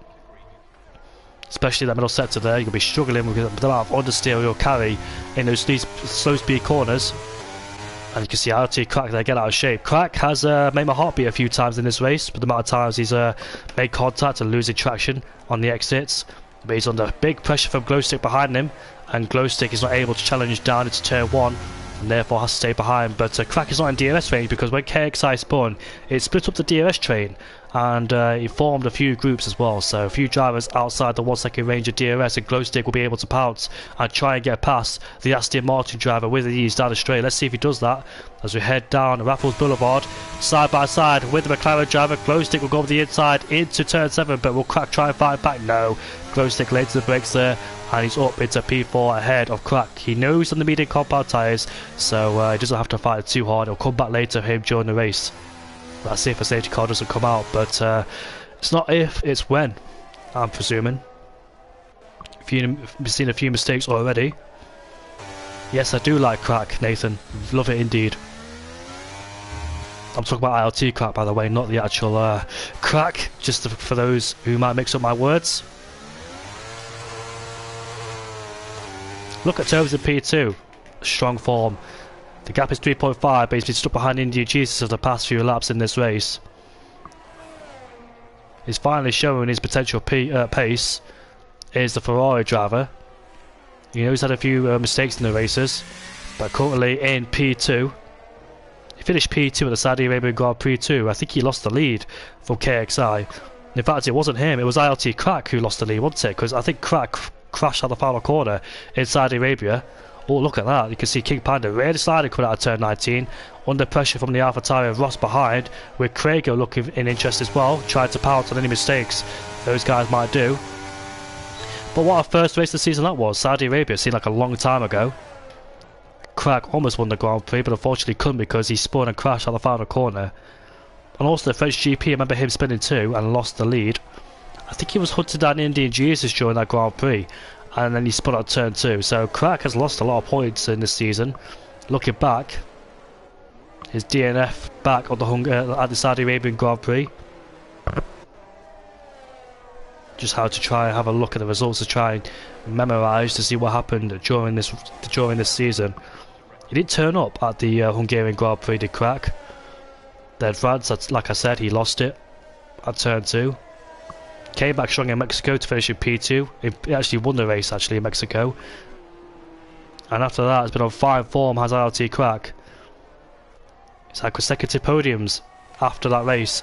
especially that middle sector there. You're going to be struggling with the amount of understeer you'll carry in these slow speed corners. And you can see RT Crack there get out of shape. Crack has made my heart beat a few times in this race, but the amount of times he's made contact and losing traction on the exits. But he's under big pressure from Glowstick behind him, and Glowstick is not able to challenge down into turn 1 and therefore has to stay behind. But Crack is not in DRS range because when KXI spun, it split up the DRS train and it formed a few groups as well. So a few drivers outside the 1 second range of DRS, and Glowstick will be able to pounce and try and get past the Aston Martin driver with ease down the straight. Let's see if he does that as we head down Raffles Boulevard side by side with the McLaren driver. Glowstick will go over the inside into turn 7, but will Crack try and fight back? No. Glowstick laid to the brakes there, and he's up into P4 ahead of Crack. He knows on the medium compound tyres, so he doesn't have to fight it too hard. He'll come back later for him during the race. Let's see if a safety car doesn't come out, but it's not if, it's when, I'm presuming. We've seen a few mistakes already. Yes, I do like Crack, Nathan. Love it indeed. I'm talking about ILT Crack, by the way, not the actual Crack, just for those who might mix up my words. Look at Tobes in P2. Strong form. The gap is 3.5, but he's been stuck behind Indian Jesus for the past few laps in this race. He's finally showing his potential pace. Is the Ferrari driver. You know he's had a few mistakes in the races, but currently in P2. He finished P2 at the Saudi Arabian Grand Prix 2. I think he lost the lead from KXI. In fact, it wasn't him, it was ILT Crack who lost the lead, wasn't it? Because I think Crack crashed out the final corner in Saudi Arabia. Oh, look at that. You can see King Panda really sliding coming out of turn 19. Under pressure from the AlphaTauri of Ross behind, with Crago looking in interest as well, trying to pounce on any mistakes those guys might do. But what a first race of the season that was. Saudi Arabia seemed like a long time ago. Crack almost won the Grand Prix, but unfortunately couldn't because he spun and crashed out the final corner. And also the French GP, I remember him spinning too and lost the lead. I think he was hunted down Indian Jesus during that Grand Prix, and then he spun out turn 2. So Crack has lost a lot of points in this season. Looking back, his DNF back on the at the Saudi Arabian Grand Prix. Just how to try and have a look at the results to try and memorise to see what happened during this season. He didn't turn up at the Hungarian Grand Prix, did Crack. Then France, like I said, he lost it at turn 2. Came back strong in Mexico to finish in P2. He actually won the race actually in Mexico. And after that, it's been on fine form, has ILT Crack. He's had consecutive podiums after that race.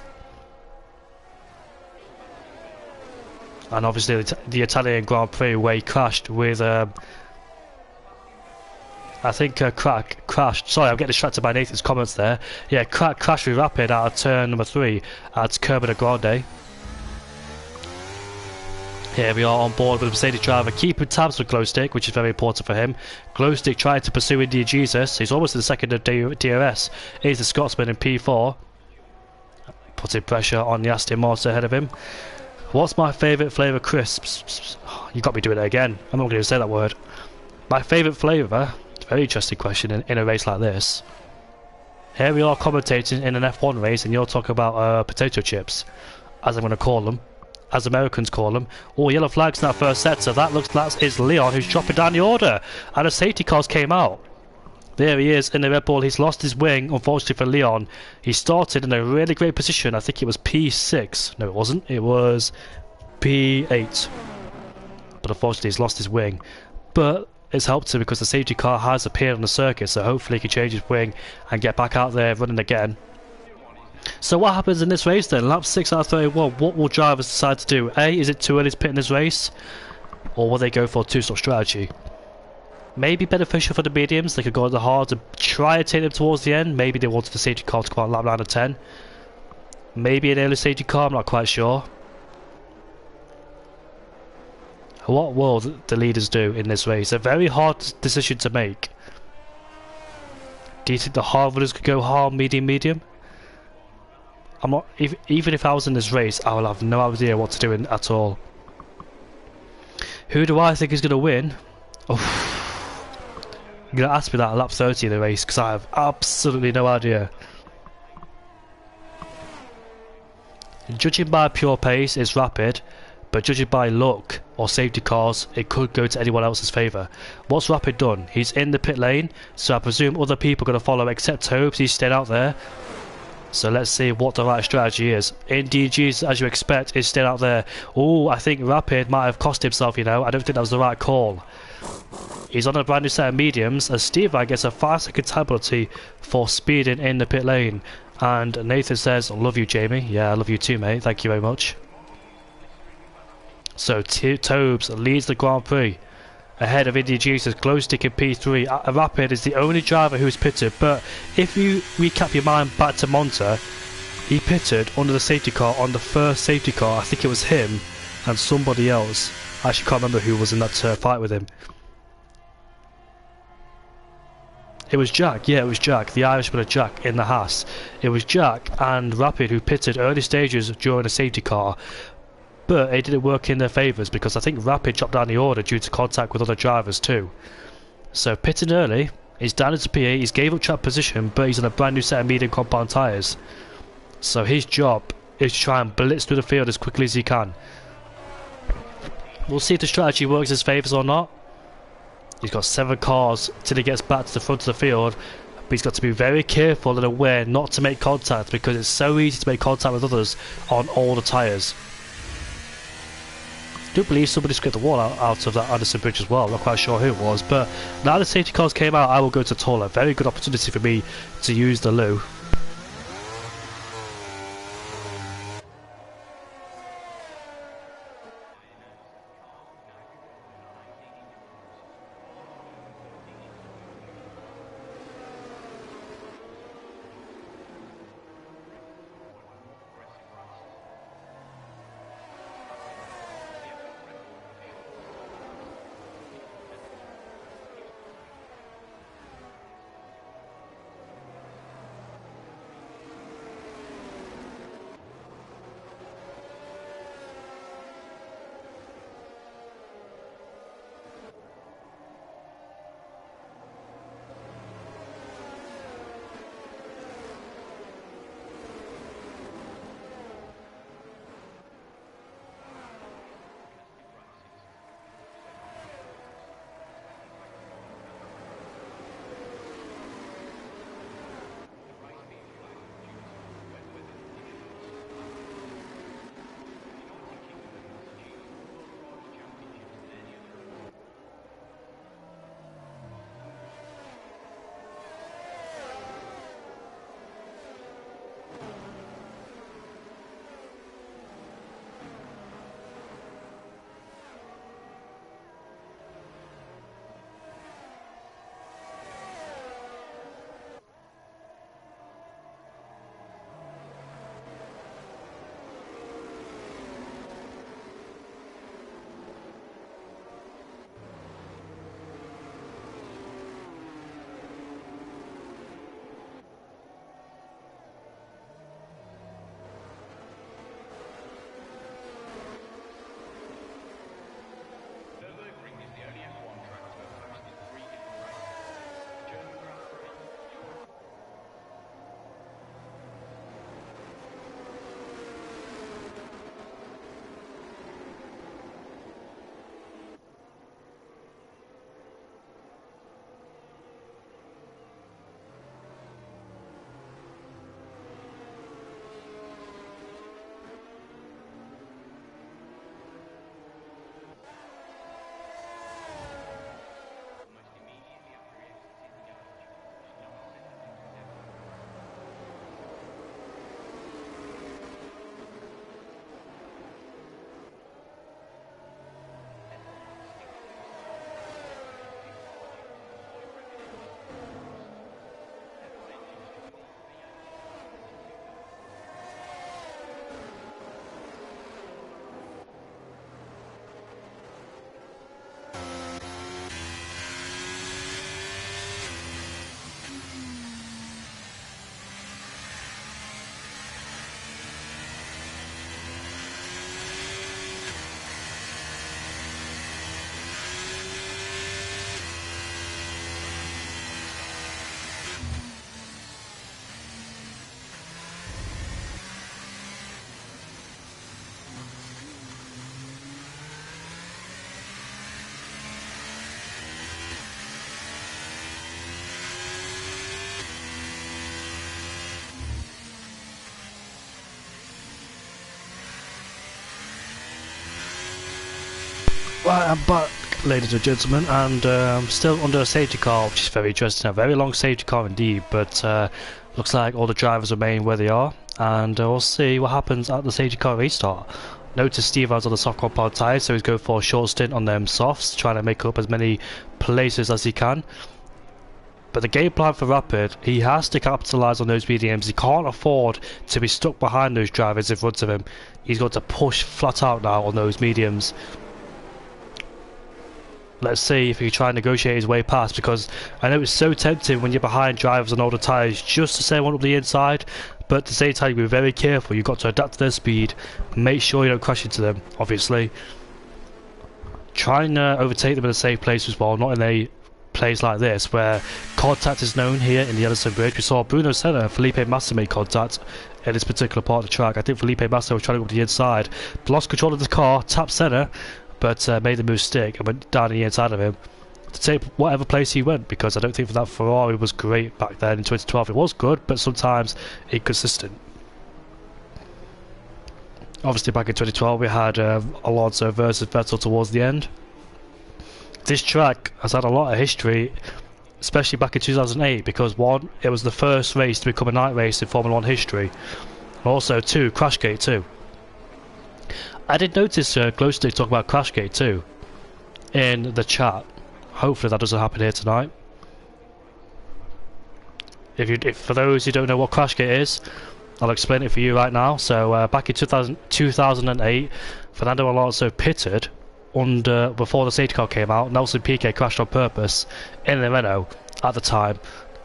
And obviously the Italian Grand Prix where he crashed with I think Crack crashed. Sorry, I'm getting distracted by Nathan's comments there. Yeah, Crack crashed with Rapid out of turn number 3 at Curb de Grande. Here we are on board with the Mercedes driver, keeping tabs with Glowstick, which is very important for him. Glowstick trying to pursue Indian Jesus. He's almost in the second of DRS. Here's the Scotsman in P4. putting pressure on the Aston Martin ahead of him. What's my favourite flavour crisps? You got me doing it again. I'm not going to say that word. My favourite flavour? Very interesting question in a race like this. Here we are commentating in an F1 race and you're talking about potato chips, as I'm going to call them, as Americans call them. Oh, yellow flags in that first sector. That looks like it's Leon who's dropping down the order, and the safety cars came out. There he is in the Red Bull. He's lost his wing, unfortunately for Leon. He started in a really great position. I think it was P6. No, it wasn't. It was P8. But unfortunately he's lost his wing. But it's helped him because the safety car has appeared on the circuit, so hopefully he can change his wing and get back out there running again. So what happens in this race then? Lap 6 out of 31, what will drivers decide to do? A, is it too early to pit in this race? Or will they go for a two-stop strategy? Maybe beneficial for the mediums, they could go on the hard to try and take them towards the end. Maybe they wanted the safety car to come on lap 9 of 10. Maybe an early safety car, I'm not quite sure. What will the leaders do in this race? A very hard decision to make. Do you think the hard runners could go hard, medium, medium? I'm not. Even if I was in this race, I will have no idea what to do at all. Who do I think is going to win? Oh, you're going to ask me that at lap 30 of the race because I have absolutely no idea. Judging by pure pace, it's Rapid, but judging by luck or safety cars, it could go to anyone else's favour. What's Rapid done? He's in the pit lane, so I presume other people are going to follow except Tobes. He's stayed out there. So let's see what the right strategy is. DG's, as you expect, is still out there. Oh, I think Rapid might have cost himself, you know. I don't think that was the right call. He's on a brand new set of mediums, as Steve gets a 5-second time penalty for speeding in the pit lane. And Nathan says, I love you, Jamie. Yeah, I love you too, mate. Thank you very much. So Tobes leads the Grand Prix ahead of Indy Jesus, glow stick in P3. Rapid is the only driver who's pitted, but if you recap your mind back to Monza, he pitted under the safety car on the first safety car. I think it was him and somebody else. I actually can't remember who was in that fight with him. It was Jack, yeah, it was Jack, the Irishman of Jack in the Haas. It was Jack and Rapid who pitted early stages during a safety car. But it didn't work in their favours because I think Rapid dropped down the order due to contact with other drivers too. So pitting early, he's down into P8, he's gave up track position, but he's on a brand new set of medium compound tyres. So his job is to try and blitz through the field as quickly as he can. We'll see if the strategy works in his favours or not. He's got 7 cars till he gets back to the front of the field, but he's got to be very careful and aware not to make contact because it's so easy to make contact with others on all the tyres. I do believe somebody scraped the wall out of that Anderson bridge as well. I'm not quite sure who it was, but now the safety cars came out, I will go to Tola. Very good opportunity for me to use the loo. Right, I'm back, ladies and gentlemen, and still under a safety car, which is very interesting. A very long safety car indeed, but looks like all the drivers remain where they are, and we'll see what happens at the safety car restart. Notice Steve has on the soft compound tyres, so he's going for a short stint on them softs, trying to make up as many places as he can. But the game plan for Rapid, he has to capitalise on those mediums. He can't afford to be stuck behind those drivers in front of him. He's got to push flat out now on those mediums. Let's see if he can try and negotiate his way past, because I know it's so tempting when you're behind drivers on older tyres just to say one up the inside, but at the same time, be very careful. You've got to adapt to their speed, make sure you don't crash into them, obviously. Try and overtake them in a safe place as well, not in a place like this where contact is known here in the Ellison Bridge. We saw Bruno Senna and Felipe Massa make contact in this particular part of the track. I think Felipe Massa was trying to go up the inside, lost control of the car, tapped Senna, but made the move stick and went down the inside of him to take whatever place he went, because I don't think that Ferrari was great back then in 2012. It was good, but sometimes inconsistent. Obviously back in 2012 we had Alonso versus Vettel towards the end. This track has had a lot of history, especially back in 2008, because one, it was the first race to become a night race in Formula 1 history, and also two, Crashgate 2. I did notice Glowstick talk about Crashgate 2 in the chat. Hopefully that doesn't happen here tonight. If for those who don't know what Crashgate is, I'll explain it for you right now. So back in 2008, Fernando Alonso pitted before the safety car came out. Nelson Piquet crashed on purpose in the Renault at the time.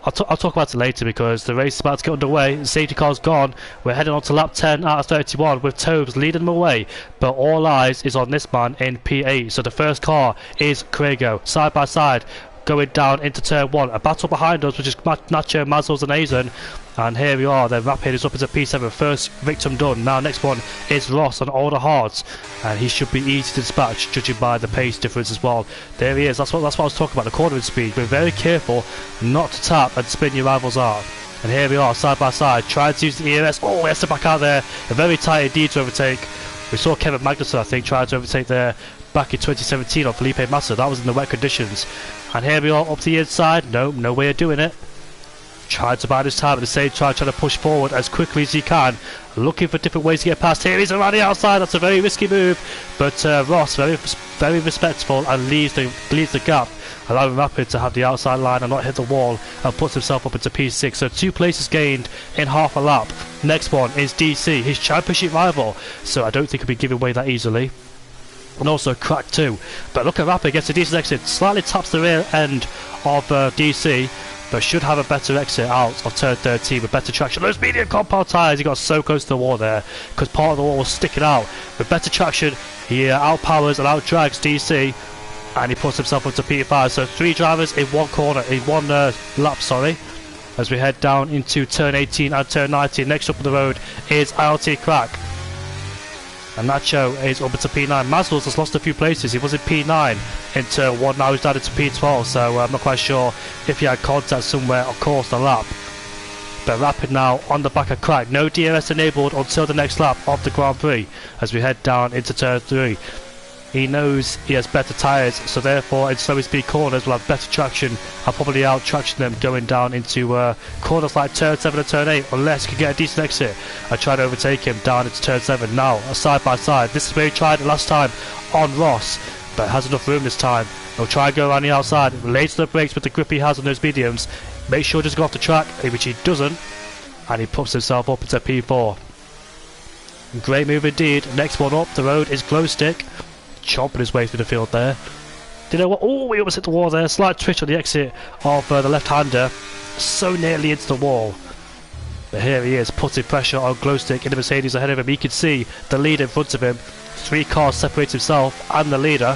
I'll talk about it later, because the race is about to get underway. The safety car's gone. We're heading on to lap 10 out of 31 with Tobes leading them away, but all eyes is on this man in P8. So the first car is Craigo, side by side, going down into turn 1. A battle behind us, which is Nacho, Mazels and Azen. And here we are, then Rapid is up into P7, first victim done. Now next one is Ross on older hards, and he should be easy to dispatch, judging by the pace difference as well. There he is, that's what I was talking about, the cornering speed. Be very careful not to tap and spin your rivals out. And here we are, side by side, trying to use the ERS. Oh, he has to back out there, a very tight indeed to overtake. We saw Kevin Magnussen, I think, trying to overtake there back in 2017 on Felipe Massa. That was in the wet conditions. And here we are up the inside, no way of doing it. Trying to buy this time at the same time, trying to push forward as quickly as he can, looking for different ways to get past. Here he's around the outside. That's a very risky move, but Ross very respectful and leaves the gap, allowing Rapid to have the outside line and not hit the wall, and puts himself up into P6. So 2 places gained in half a lap. Next one is DC, his championship rival, so I don't think he'll be giving way that easily. And also Crack 2, but look at Rapid, gets a decent exit, slightly taps the rear end of DC, but should have a better exit out of turn 13 with better traction. Those medium compound tyres, he got so close to the wall there because part of the wall was sticking out. With better traction, he outpowers and outdrags DC, and he puts himself up to P5. So 3 drivers in one corner, in one lap, sorry, as we head down into turn 18 and turn 19. Next up on the road is ILT Crack. And Nacho is up into P9. Mazels has lost a few places. He was in P9 in turn 1, now he's down into P12, so I'm not quite sure if he had contact somewhere across the lap. But Rapid now on the back of Crack. No DRS enabled until the next lap of the Grand Prix as we head down into turn 3. He knows he has better tyres, so therefore in slow speed corners will have better traction. I'll probably out traction them going down into corners like turn 7 and turn 8, unless he can get a decent exit and try to overtake him down into turn 7. Now a side by side, this is where he tried it last time on Ross, but has enough room this time. He'll try and go around the outside, lays the brakes with the grip he has on those mediums, make sure he doesn't go off the track, which he doesn't, and he puts himself up into P4. Great move indeed. Next one up the road is Glowstick, chomping his way through the field there. Do you know what? Oh, we almost hit the wall there. Slight twitch on the exit of the left-hander. So nearly into the wall. But here he is, putting pressure on Glowstick in the Mercedes ahead of him. He can see the lead in front of him. 3 cars separate himself and the leader.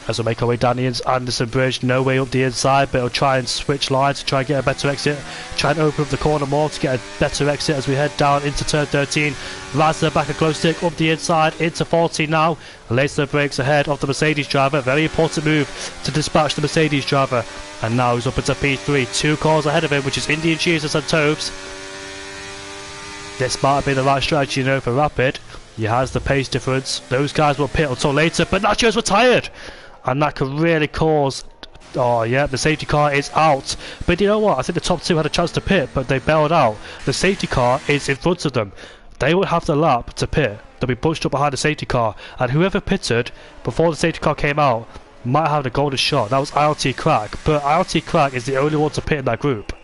As we make our way down the Anderson Bridge, no way up the inside, but he'll try and switch lines to try and get a better exit. Try and open up the corner more to get a better exit as we head down into turn 13. Right to the back of Glowstick, up the inside, into 14 now. Lays the brakes ahead of the Mercedes driver. Very important move to dispatch the Mercedes driver. And now he's up into P3. 2 cars ahead of him, which is Indian Jesus and Tobes. This might have been the right strategy, you know, for Rapid. He has the pace difference. Those guys will pit until later, but Nacho's retired, and that could really cause. Oh yeah, the safety car is out. But you know what? I think the top two had a chance to pit, but they bailed out. The safety car is in front of them. They will have the lap to pit. They'll be pushed up behind the safety car, and whoever pitted before the safety car came out might have the golden shot. That was ILT Crack, but ILT Crack is the only one to pit in that group.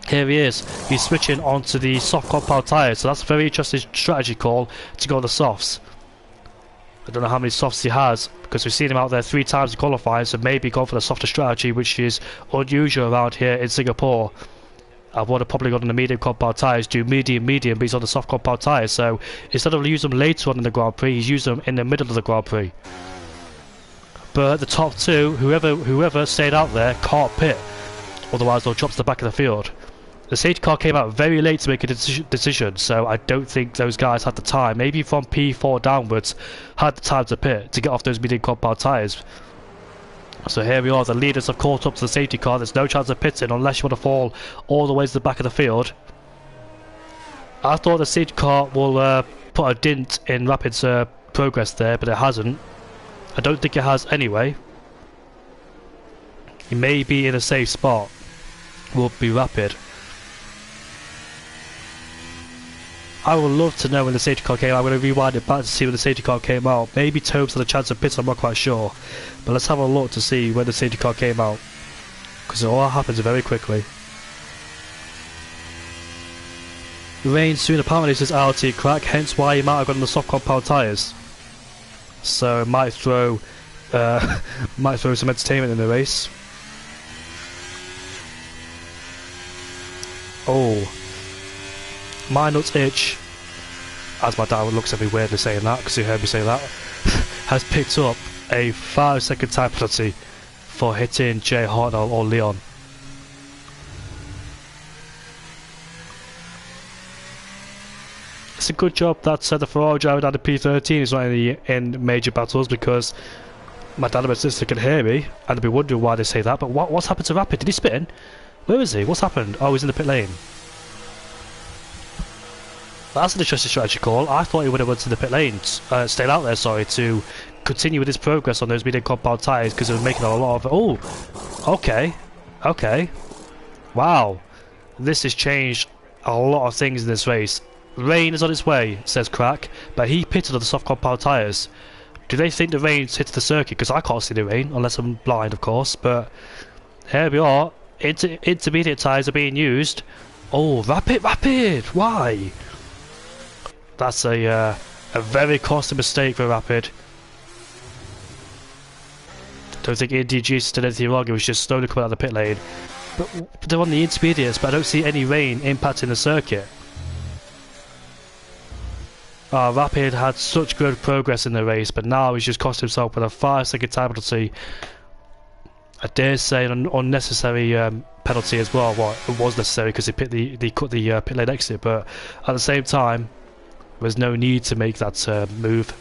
Here he is. He's switching onto the soft compound tyres, so that's a very interesting strategy call to go on the softs. I don't know how many softs he has, because we've seen him out there 3 times in qualifying, so maybe go for the softer strategy, which is unusual around here in Singapore. I would have probably gone on the medium compound tyres, do medium, but he's on the soft compound tyres, so instead of using them later on in the Grand Prix, he's used them in the middle of the Grand Prix. But the top two, whoever stayed out there, can't pit, otherwise they'll drop to the back of the field. The safety car came out very late to make a decision, so I don't think those guys had the time, maybe from P4 downwards, had the time to pit, to get off those medium compound tyres. So here we are, the leaders have caught up to the safety car. There's no chance of pitting unless you want to fall all the way to the back of the field. I thought the safety car will put a dint in Rapid's progress there, but it hasn't. I don't think it has anyway. He may be in a safe spot. Will be Rapid. I would love to know when the safety car came out. I'm going to rewind it back to see when the safety car came out. Maybe Tobes had a chance of pitting, I'm not quite sure. But let's have a look to see when the safety car came out, because it all happens very quickly. Rain soon apparently says ILT Crack, hence why he might have got on the soft compound tyres. So it might throw some entertainment in the race. Oh. My nuts itch, as my dad looks at me weirdly saying that, because he heard me say that, has picked up a 5-second time penalty for hitting Jay Hartnell or Leon. It's a good job that the Ferrari driver down to P13 is not in major battles, because my dad and my sister can hear me and they'll be wondering why they say that. But what's happened to Rapid? Did he spin? Where is he? What's happened? Oh, he's in the pit lane. That's an interesting strategy call. I thought he would have went to the pit lane, stayed out there, sorry, to continue with his progress on those medium compound tyres, because it was making a lot of. Oh, okay, wow, this has changed a lot of things in this race. Rain is on its way, says Crack, but he pitted on the soft compound tyres. Do they think the rain's hit the circuit? Because I can't see the rain unless I'm blind, of course. But here we are. Intermediate tyres are being used. Oh, Rapid! Why? That's a very costly mistake for Rapid. Don't think NDG did anything wrong, it was just slowly coming out of the pit lane. But they're on the intermediates, but I don't see any rain impacting the circuit. Rapid had such good progress in the race, but now he's just cost himself with a 5-second time penalty. I dare say an unnecessary penalty as well. Well, it was necessary because he cut the pit lane exit, but at the same time, there's no need to make that move.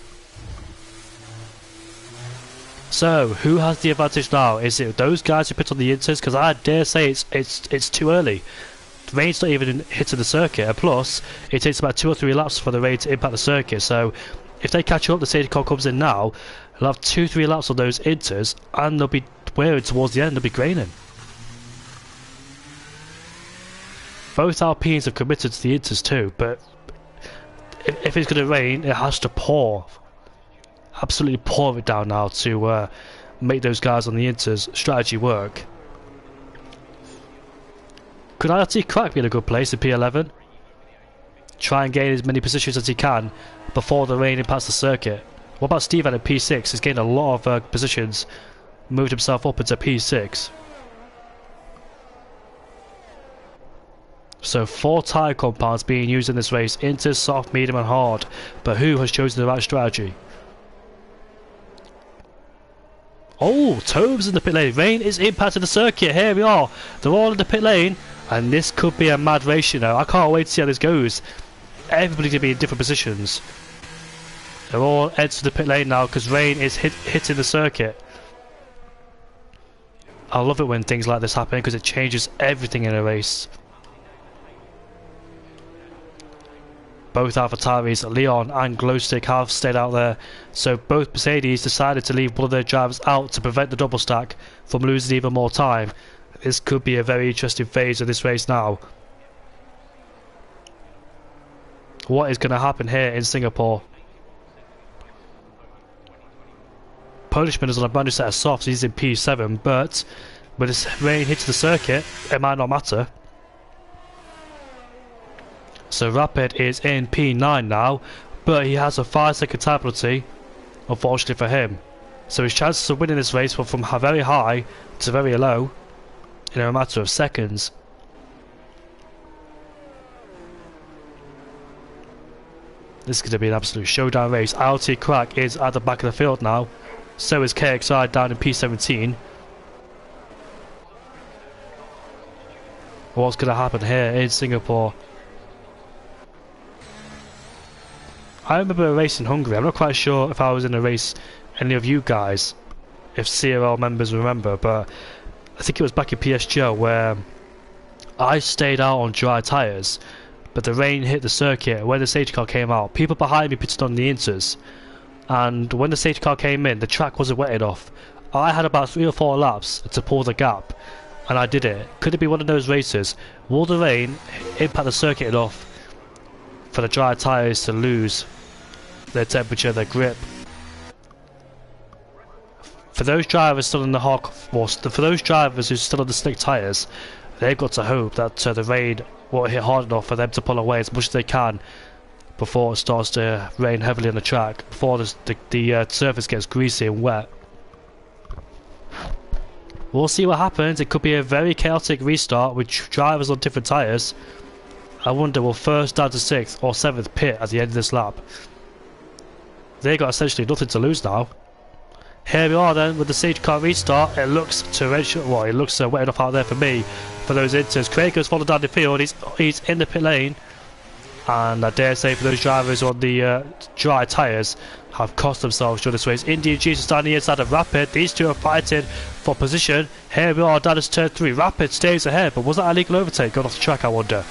So, who has the advantage now? Is it those guys who pit on the inters? Because I dare say it's too early. The rain's not even hitting the circuit, and plus, it takes about 2 or 3 laps for the rain to impact the circuit. So, if they catch up, the safety car comes in now, they'll have 2-3 laps on those inters, and they'll be wearing towards the end, they'll be graining. Both Alpines have committed to the inters too, but if it's going to rain, it has to pour. Absolutely pour it down now to make those guys on the inters strategy work. Could ILT Crack be in a good place in P11? Try and gain as many positions as he can before the rain impacts the circuit. What about Steven at P6? He's gained a lot of positions, moved himself up into P6. So 4 tyre compounds being used in this race: inter, soft, medium and hard. But who has chosen the right strategy? Oh, Tobes in the pit lane. Rain is impacting the circuit. Here we are. They're all in the pit lane. And this could be a mad race, you know. I can't wait to see how this goes. Everybody's going to be in different positions. They're all heads to the pit lane now because rain is hitting the circuit. I love it when things like this happen because it changes everything in a race. both AlphaTauris, Leon and Glowstick, have stayed out there. So both Mercedes decided to leave one of their drivers out to prevent the double stack from losing even more time. This could be a very interesting phase of this race now. What is going to happen here in Singapore? Polishman is on a brand new set of softs, he's in P7, but when this rain hits the circuit, it might not matter. So Rapid is in P9 now, but he has a 5-second time penalty, unfortunately for him. So his chances of winning this race were from very high to very low in a matter of seconds. This is going to be an absolute showdown race. ILT Crack is at the back of the field now. So is KXI down in P17. What's going to happen here in Singapore? I remember a race in Hungary. I'm not quite sure if I was in a race, any of you guys, if CRL members remember, but I think it was back in PSGO where I stayed out on dry tyres, but the rain hit the circuit where the safety car came out. People behind me pitted on the inters, and when the safety car came in, the track wasn't wetted off. I had about 3 or 4 laps to pull the gap, and I did it. Could it be one of those races? Will the rain impact the circuit enough for the dry tyres to lose their temperature, their grip? For those drivers still in the hard, well, for those drivers who still on the slick tyres, they've got to hope that the rain won't hit hard enough for them to pull away as much as they can before it starts to rain heavily on the track, before the surface gets greasy and wet. We'll see what happens. It could be a very chaotic restart with drivers on different tyres. I wonder, will first down to 6th or 7th pit at the end of this lap? They got essentially nothing to lose now. Here we are then with the safety car restart. It looks torrential. Well, it looks wet enough out there for me for those inters. Craig's followed down the field. He's in the pit lane, and I dare say for those drivers on the dry tyres have cost themselves during this race. Indy and Jesus down the inside of Rapid. These two are fighting for position. Here we are down to turn 3. Rapid stays ahead, but was that a legal overtake going off the track, I wonder?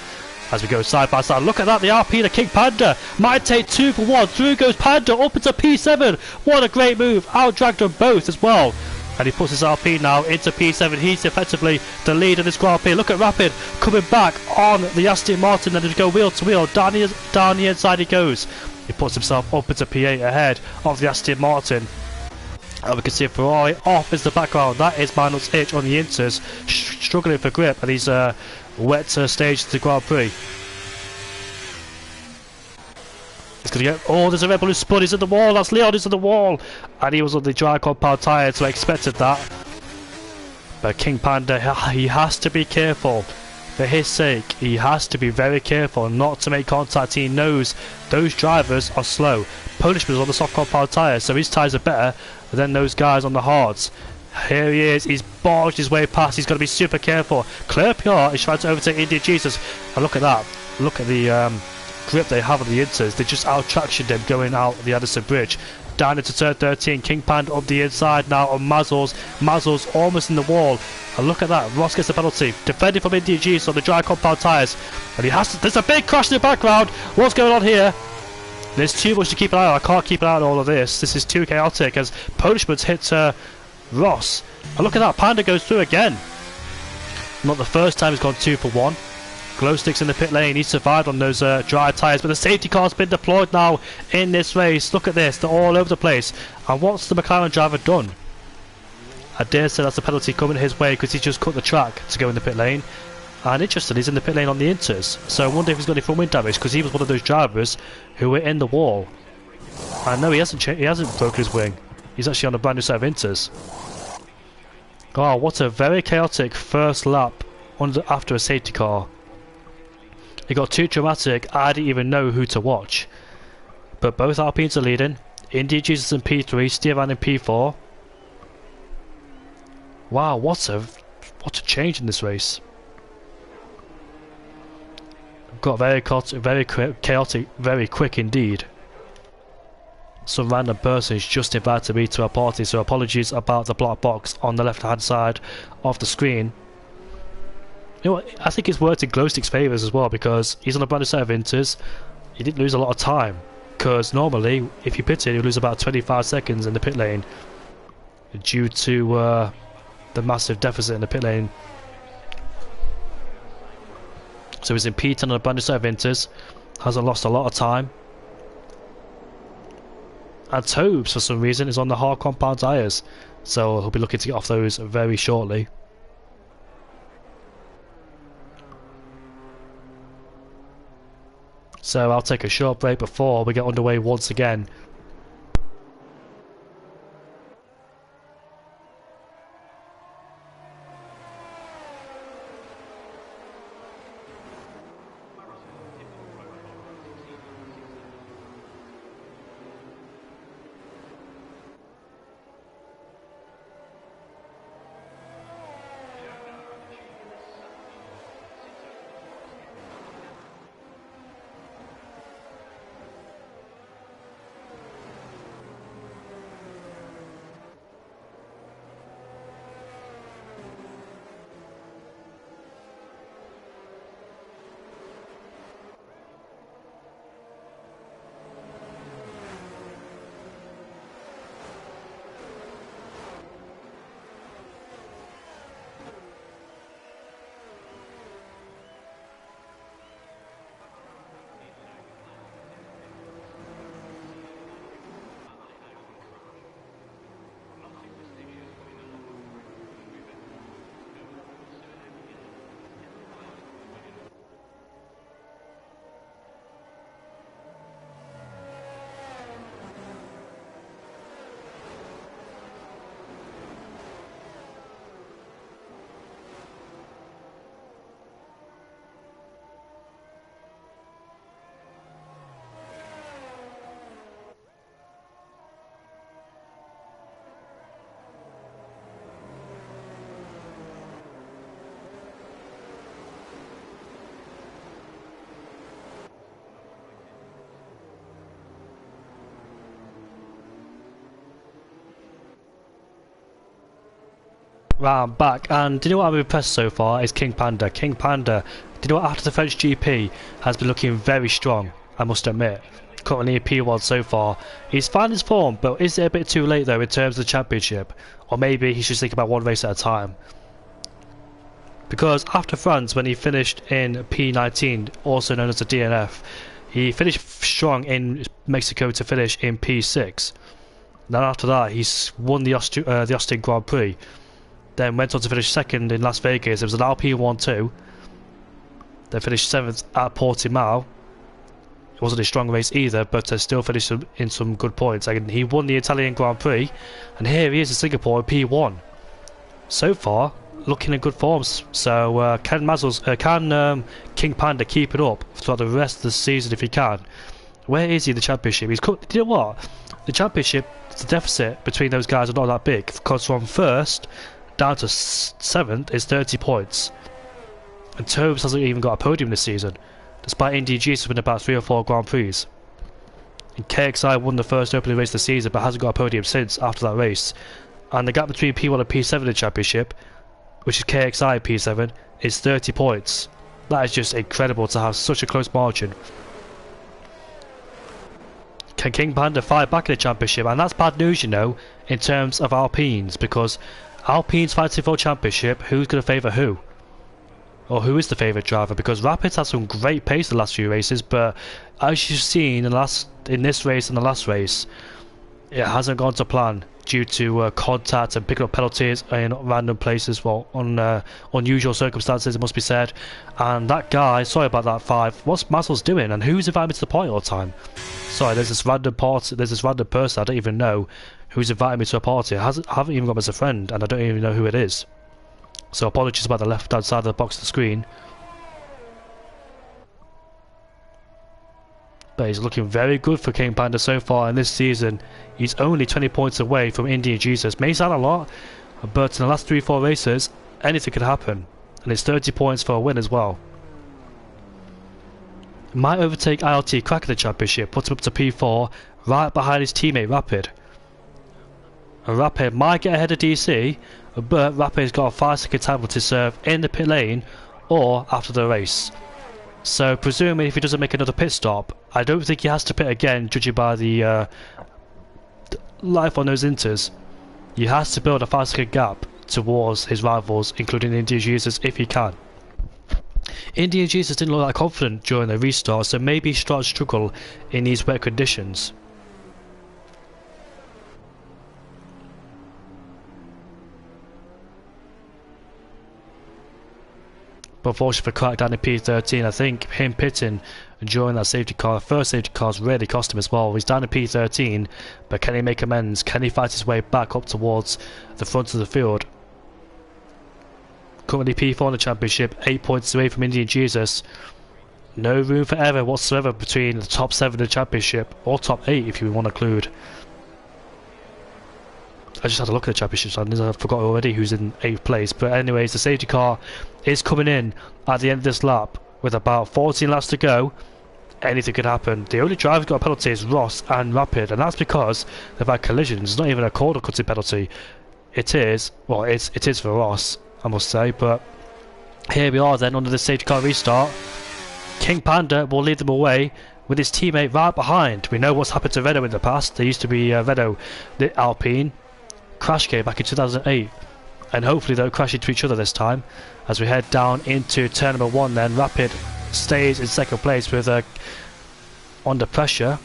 As we go side by side, look at that, the RP, the King Panda might take 2 for 1. Through goes Panda up into P7. What a great move, out dragged them both as well, and he puts his RP now into P7. He's effectively the lead of this Grand Prix. Look at Rapid coming back on the Aston Martin, and to go wheel to wheel down the inside he goes. He puts himself up into P8 ahead of the Aston Martin. And we can see Ferrari off in the background. That is Manuel's Hitch on the inters, struggling for grip at these wet stage to the Grand Prix. It's going to get... Oh, there's a Red Bull who spun. He's at the wall. That's Leon. He's at the wall. And he was on the dry compound tyre, so I expected that. But King Panda, he has to be careful. For his sake, he has to be very careful not to make contact. He knows those drivers are slow. Polishman's on the soft compound tyre, so his tyres are better than those guys on the hards. Here he is, he's barged his way past, he's got to be super careful. Claire PR is trying to overtake India Jesus, and look at that, look at the grip they have on the inters. They just out-tractioned him going out the Addison Bridge. Down into turn 13, King Panda up the inside now on Mazzle's almost in the wall, and look at that, Ross gets the penalty, defending from India Jesus on the dry compound tyres, and he has to, there's a big crash in the background. What's going on here? There's too much to keep an eye on. I can't keep an eye on all of this. This is too chaotic as Polishman's hit Ross. And look at that, Panda goes through again. Not the first time he's gone 2 for 1. Glowstick's in the pit lane. He survived on those dry tyres, but the safety car's been deployed now in this race. Look at this, they're all over the place. And what's the McLaren driver done? I dare say that's a penalty coming his way because he just cut the track to go in the pit lane. And interesting, he's in the pit lane on the inters. So I wonder if he's got any front wing damage because he was one of those drivers who were in the wall. I know he hasn't broken his wing. He's actually on a brand new set of inters. Oh, what a very chaotic first lap after a safety car. It got too dramatic, I didn't even know who to watch. But both Alpines are leading. India Jesus in P3, Stevan in P4. Wow, what a change in this race. Got very chaotic, very quick indeed. Some random person has just invited me to a party, so apologies about the black box on the left hand side of the screen. You know what, I think it's worked in Glowstick's favours as well because he's on a brand new set of inters. he didn't lose a lot of time, because normally if you pitted you lose about 25 seconds in the pit lane due to the massive deficit in the pit lane. So he's in P10 on a brand new set of Inters, hasn't lost a lot of time. And Tobes for some reason is on the hard compound tyres, so he'll be looking to get off those very shortly. So I'll take a short break before we get underway once again. Right, I'm back, and do you know what I'm impressed so far is King Panda. King Panda, do you know what, after the French GP has been looking very strong, I must admit. Currently in P1 so far. He's found his form, but is it a bit too late though in terms of the championship? Or maybe he should think about one race at a time. Because after France, when he finished in P19, also known as the DNF, he finished strong in Mexico to finish in P6. Then after that, he's won the Austin Grand Prix. Then went on to finish second in Las Vegas. It was an LP1-2. Then finished 7th at Portimao. It wasn't a strong race either, but still finished in some good points. And he won the Italian Grand Prix. And here he is in Singapore in P1. So far, looking in good forms. So can King Panda keep it up throughout the rest of the season if he can? Where is he in the championship? You know what? The championship, the deficit between those guys are not that big. Because from first down to 7th is 30 points. And Tobes hasn't even got a podium this season, despite Indy GS winning about 3 or 4 Grand Prix. And KXI won the first opening race of the season but hasn't got a podium since after that race. And the gap between P1 and P7 in the championship, which is KXI P7, is 30 points. That is just incredible to have such a close margin. Can King Panda fight back in the championship? And that's bad news, you know, in terms of Alpines, because Alpine's fighting for championship, who's going to favour who? Or who is the favourite driver? Because Rapid's had some great pace in the last few races, but as you've seen in this race and the last race, it hasn't gone to plan due to contact and picking up penalties in random places, well, on unusual circumstances, it must be said. And that guy, sorry about that 5, what's Mazel's doing? And who's inviting me to the party all the time? Sorry, there's this random person I don't even know who's inviting me to a party. I haven't even got him as a friend, and I don't even know who it is. So apologies about the left hand side of the box of the screen. But he's looking very good for King Panda so far in this season. He's only 20 points away from Indian Jesus. May sound a lot, but in the last 3-4 races, anything could happen. And it's 30 points for a win as well. Might overtake ILT Crack in the championship, put him up to P4, right behind his teammate Rapid. And Rapid might get ahead of DC, but Rapid's got a 5-second time to serve in the pit lane or after the race. So presumably if he doesn't make another pit stop, I don't think he has to pit again, judging by the life on those inters. He has to build a 5-second gap towards his rivals, including Indian Jesus, if he can. Indian Jesus didn't look that confident during the restart, so maybe he started to struggle in these wet conditions. But unfortunately for Crackdown in P13, I think him pitting during that safety car, the first safety car's really cost him as well. He's down in P13, but can he make amends? Can he fight his way back up towards the front of the field? Currently P4 in the championship, 8 points away from Indian Jesus. No room for error whatsoever between the top 7 in the championship, or top 8 if you want to include. I just had a look at the championship, I forgot already who's in 8th place. But anyways, the safety car is coming in at the end of this lap with about 14 laps to go. Anything could happen. The only driver who got a penalty is Ross and Rapid, and that's because they've had collisions. It's not even a corner cutting penalty. It is, well, it is for Ross, I must say. But here we are then under the safety car restart. King Panda will lead them away with his teammate right behind. We know what's happened to Renault in the past. There used to be Renault, the Alpine. Crash came back in 2008, and hopefully they'll crash into each other this time as we head down into turn number 1. Then Rapid stays in 2nd place with under pressure,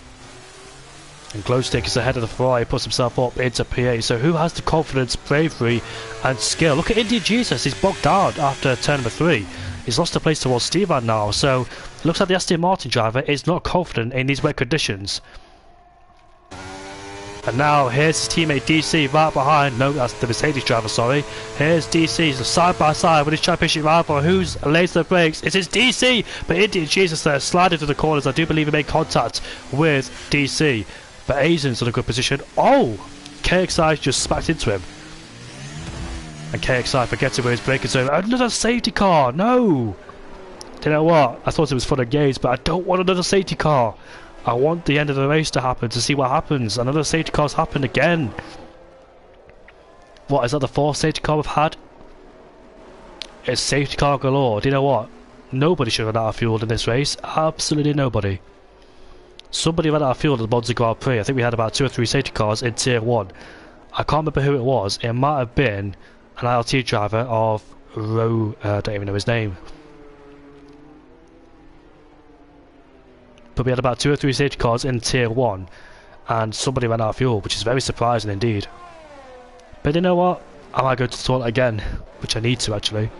and Glowstick is ahead of the Ferrari, puts himself up into P8. So who has the confidence, bravery and skill? Look at Indian Jesus, he's bogged down after turn number 3. He's lost a place towards Stevan now, so it looks like the Aston Martin driver is not confident in these wet conditions. And now here's his teammate DC right behind. No, that's the Mercedes driver, sorry. Here's DC side by side with his championship rival. Who's lays the brakes? It is DC! But Indian Jesus there sliding through the corners. I do believe he made contact with DC. But Asian's in a good position. Oh! KXI just smacked into him. And KXI forgetting where his brake is over. Another safety car! No! Do you know what? I thought it was fun and games, but I don't want another safety car. I want the end of the race to happen, to see what happens. Another safety car's happened again. What, is that the 4th safety car we've had? It's safety car galore. Do you know what? Nobody should run out of fuel in this race. Absolutely nobody. Somebody ran out of fuel at the Monza Grand Prix. I think we had about 2 or 3 safety cars in Tier 1. I can't remember who it was. It might have been an ILT driver of I don't even know his name. But we had about 2 or 3 safety cars in Tier 1, and somebody ran out of fuel, which is very surprising indeed. But you know what? I might go to the toilet again, which I need to actually.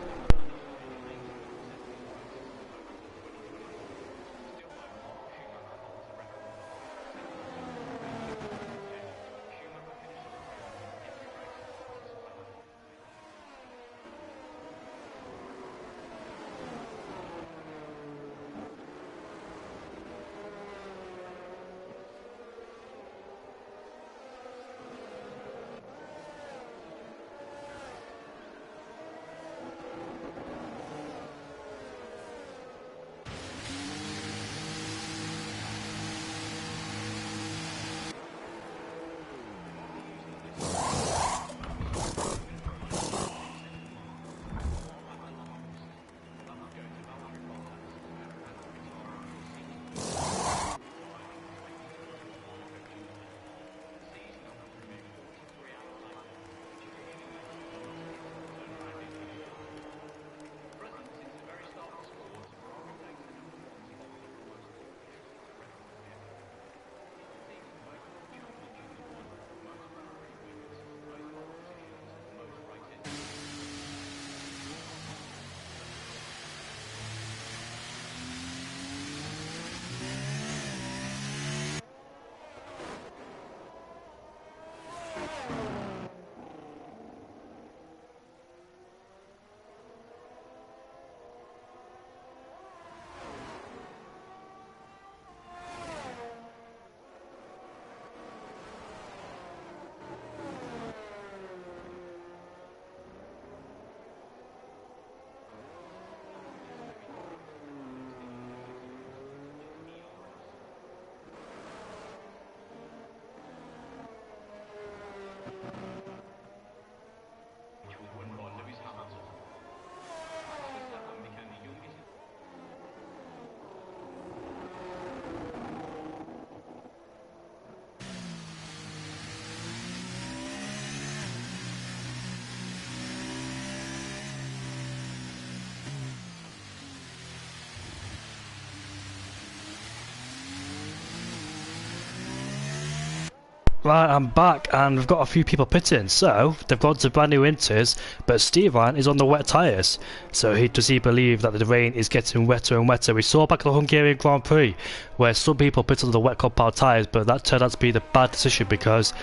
Right, I'm back and we've got a few people pitting. So, they've gone to brand new Inters, but Steve Ryan is on the wet tyres. So, does he believe that the rain is getting wetter and wetter? We saw back at the Hungarian Grand Prix where some people pitted on the wet compound tyres, but that turned out to be the bad decision because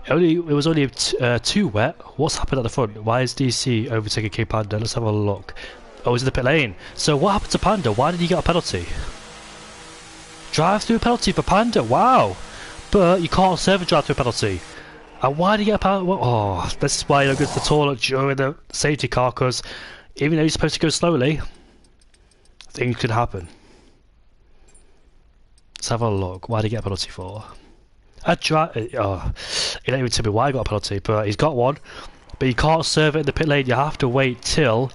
it was only too wet. What's happened at the front? Why is DC overtaking King Panda? Let's have a look. Oh, he's in the pit lane. So, what happened to Panda? Why did he get a penalty? Drive-through penalty for Panda, wow! But you can't serve a drive-through penalty. And why do you get a penalty? Oh, this is why you don't go to the toilet during the safety car, because even though you're supposed to go slowly, things could happen. Let's have a look. Why did he get a penalty for? He don't even tell me why he got a penalty, but he's got one. But you can't serve it in the pit lane, you have to wait till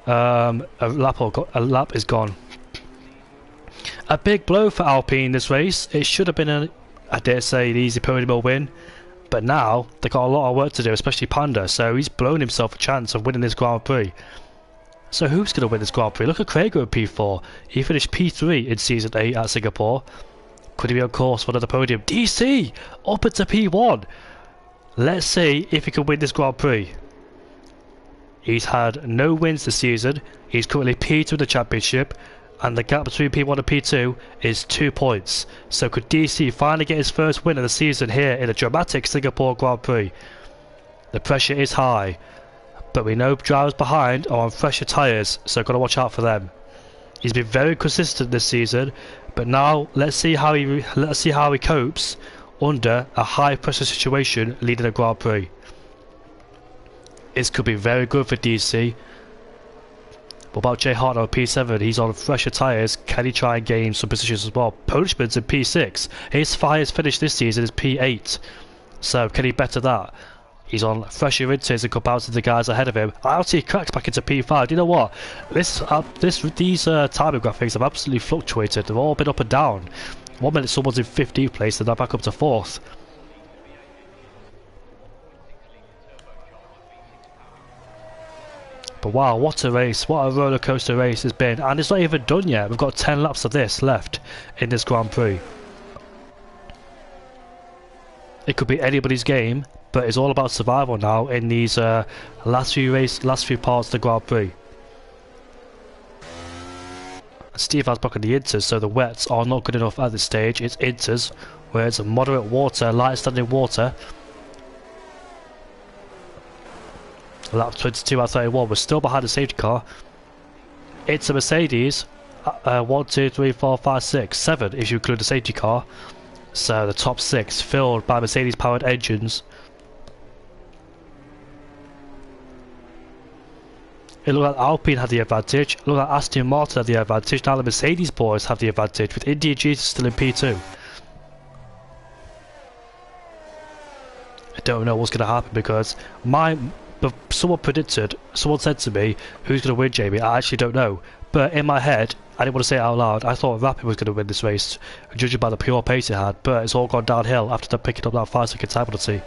a lap is gone. A big blow for Alpine this race. It should have been I dare say, an easy podium win, but now they've got a lot of work to do, especially Panda, so he's blown himself a chance of winning this Grand Prix. So who's going to win this Grand Prix? Look at Craig in P4. He finished P3 in Season 8 at Singapore. Could he be on course for another podium? DC! Up into P1! Let's see if he can win this Grand Prix. He's had no wins this season. He's currently P2 in the championship, and the gap between P1 and P2 is 2 points. So could DC finally get his first win of the season here in a dramatic Singapore Grand Prix? The pressure is high, but we know drivers behind are on fresher tyres, so got to watch out for them. He's been very consistent this season, but now let's see how he copes under a high pressure situation leading a Grand Prix. This could be very good for DC. What about Jay Hart on P7? He's on fresher tyres. Can he try and gain some positions as well? Polishman's in P6. His highest finish this season is P8. So can he better that? He's on fresher inters in comparison to the guys ahead of him. I see he cracks back into P5. You know what? These timing graphics have absolutely fluctuated. They've all been up and down. 1 minute someone's in 15th place and they're back up to 4th. But wow, what a race, what a roller coaster race it's been, and it's not even done yet. We've got 10 laps of this left in this Grand Prix. It could be anybody's game, but it's all about survival now in these last few parts of the Grand Prix. Steve has back on the inters, so the wets are not good enough at this stage. It's inters, where it's moderate water, light standing water. Lap 22 out of 31, we're still behind the safety car. It's a Mercedes. 1, 2, 3, 4, 5, 6, 7 if you include the safety car. So the top 6 filled by Mercedes powered engines. It looked like Alpine had the advantage. It looked like Aston Martin had the advantage. Now the Mercedes boys have the advantage with Indy and Jesus still in P2. I don't know what's going to happen because someone said to me, who's going to win, Jamie? I actually don't know. But in my head, I didn't want to say it out loud. I thought Rapid was going to win this race, judging by the pure pace it had. But it's all gone downhill after them picking up that 5-second time penalty.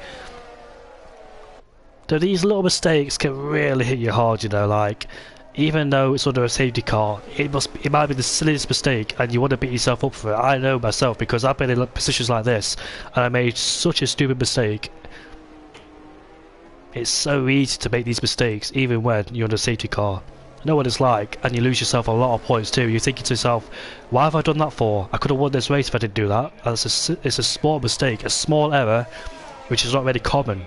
So these little mistakes can really hit you hard, you know, like, even though it's under a safety car, it might be the silliest mistake and you want to beat yourself up for it. I know myself because I've been in positions like this and I made such a stupid mistake. It's so easy to make these mistakes even when you're in a safety car. I know what it's like, and you lose yourself a lot of points too. You're thinking to yourself, why have I done that for? I could have won this race if I didn't do that. And it's a small mistake, a small error, which is not really common.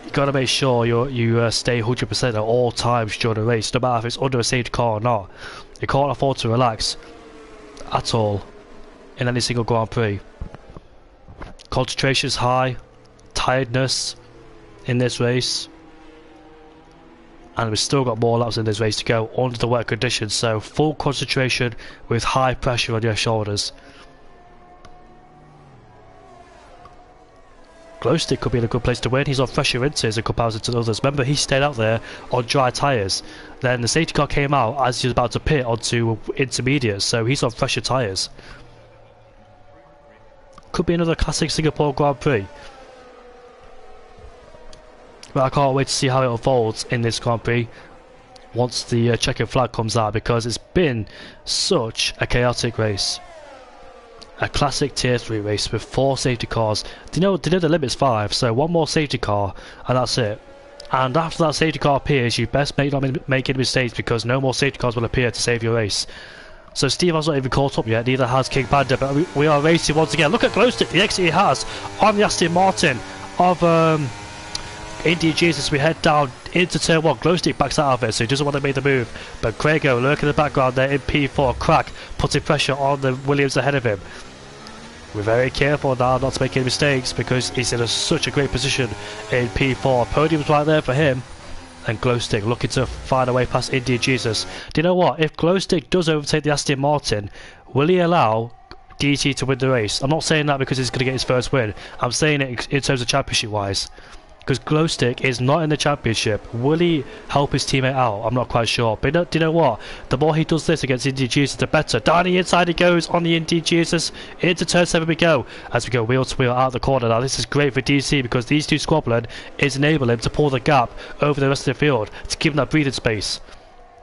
You got to make sure you stay 100% at all times during a race, no matter if it's under a safety car or not. You can't afford to relax at all in any single Grand Prix. Concentration is high, tiredness in this race, and we've still got more laps in this race to go under the wet conditions, so full concentration with high pressure on your shoulders. Glowstick could be in a good place to win. He's on fresher inters in comparison to the others. Remember, he stayed out there on dry tyres. Then the safety car came out as he was about to pit onto intermediates, so he's on fresher tyres. Could be another classic Singapore Grand Prix. But I can't wait to see how it unfolds in this Grand Prix once the checkered flag comes out, because it's been such a chaotic race. A classic tier 3 race with 4 safety cars. Do you know the limit's 5, so 1 more safety car and that's it. And after that safety car appears, you best not make any mistakes because no more safety cars will appear to save your race. So Steve has not even caught up yet, neither has King Panda, but we are racing once again. Look at Glowstick, the exit he has on the Aston Martin of Indian Jesus. We head down into turn 1. Glowstick backs out of it, so he doesn't want to make the move. But Craigo lurking in the background there in P4. Crack putting pressure on the Williams ahead of him. We're very careful now not to make any mistakes because he's in such a great position in P4. Podium's right there for him. And Glowstick looking to find a way past Indian Jesus. Do you know what? If Glowstick does overtake the Aston Martin, will he allow DC to win the race? I'm not saying that because he's going to get his first win. I'm saying it in terms of championship wise. Because Glowstick is not in the championship. Will he help his teammate out? I'm not quite sure. But do you know what? The more he does this against Indian Jesus, the better. Down the inside he goes on the Indian Jesus. Into turn 7 we go. As we go wheel to wheel out the corner. Now this is great for DC because these two squabbling is enabling him to pull the gap over the rest of the field. To give him that breathing space.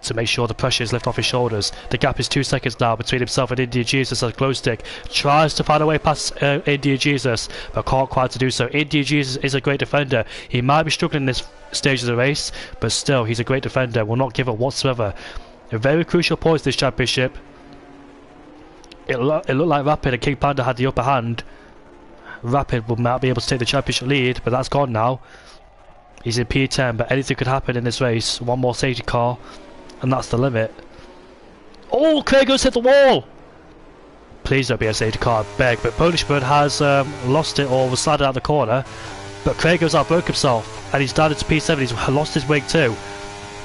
To make sure the pressure is lifted off his shoulders. The gap is 2 seconds now between himself and Indian Jesus as Glowstick tries to find a way past Indian Jesus, but can't quite to do so. Indian Jesus is a great defender. He might be struggling in this stage of the race, but still, he's a great defender. Will not give up whatsoever. A very crucial point this championship. It looked like Rapid and King Panda had the upper hand. Rapid will not be able to take the championship lead, but that's gone now. He's in P10, but anything could happen in this race. 1 more safety car. And that's the limit. Oh, Craigo's hit the wall! Please don't be a safety car, I beg. But Punishment has lost it or was sliding out the corner. But Craigo's outbroke himself. And he's down into P7. He's lost his wing too.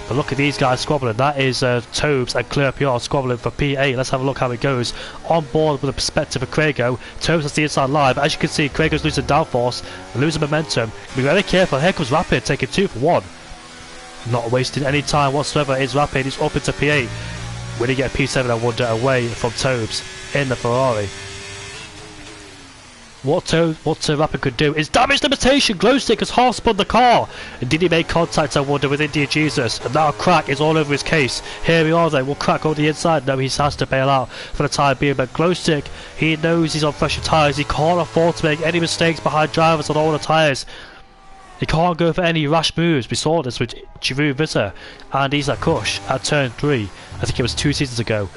But look at these guys squabbling. That is Tobes and Clear PR squabbling for P8. Let's have a look how it goes. On board with the perspective of Craigo. Tobes has the inside line. But as you can see, Craigo's losing downforce. Losing momentum. Be very careful. Here comes Rapid taking 2 for 1. Not wasting any time whatsoever. Is Rapid. He's up into P8. Will he get P7, I wonder, away from Tobes in the Ferrari? What Rapid could do is damage limitation. Glowstick has half spun the car. And did he make contact, I wonder, with Indian Jesus? And now Crack is all over his case. Here we are though. Will Crack on the inside? No, he has to bail out for the time being. But Glowstick, he knows he's on fresher tyres. He can't afford to make any mistakes behind drivers on all the tyres. He can't go for any rash moves. We saw this with Giroud Vita and Isaac Kush at turn 3. I think it was 2 seasons ago,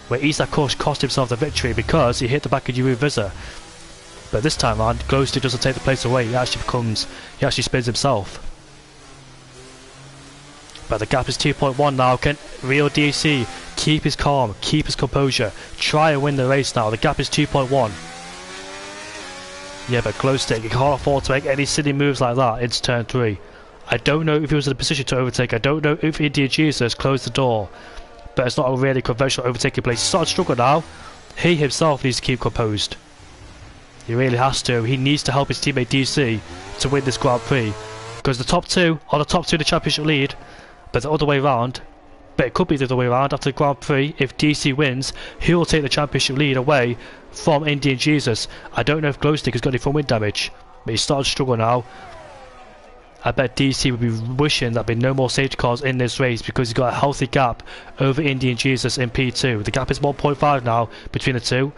where Isaac Kush cost himself the victory because he hit the back of Giroud Vita. But this time around, Glowstick doesn't take the place away. He actually spins himself. But the gap is 2.1 now. Can Real DC keep his calm, keep his composure, try and win the race now? The gap is 2.1. Yeah, but Glowstick, he can't afford to make any silly moves like that into turn 3. I don't know if he was in a position to overtake. I don't know if Indian Jesus closed the door. But it's not a really conventional overtaking place. He's starting to struggle now. He himself needs to keep composed. He really has to. He needs to help his teammate DC to win this Grand Prix. Because the top 2 are the top 2 in the championship lead. But the other way around. But it could be the other way around after the Grand Prix. If DC wins, he will take the championship lead away from Indian Jesus. I don't know if Glowstick has got any front wing damage, but he's starting to struggle now. I bet DC would be wishing there'd be no more safety cars in this race because he's got a healthy gap over Indian Jesus in P2. The gap is 1.5 now between the two.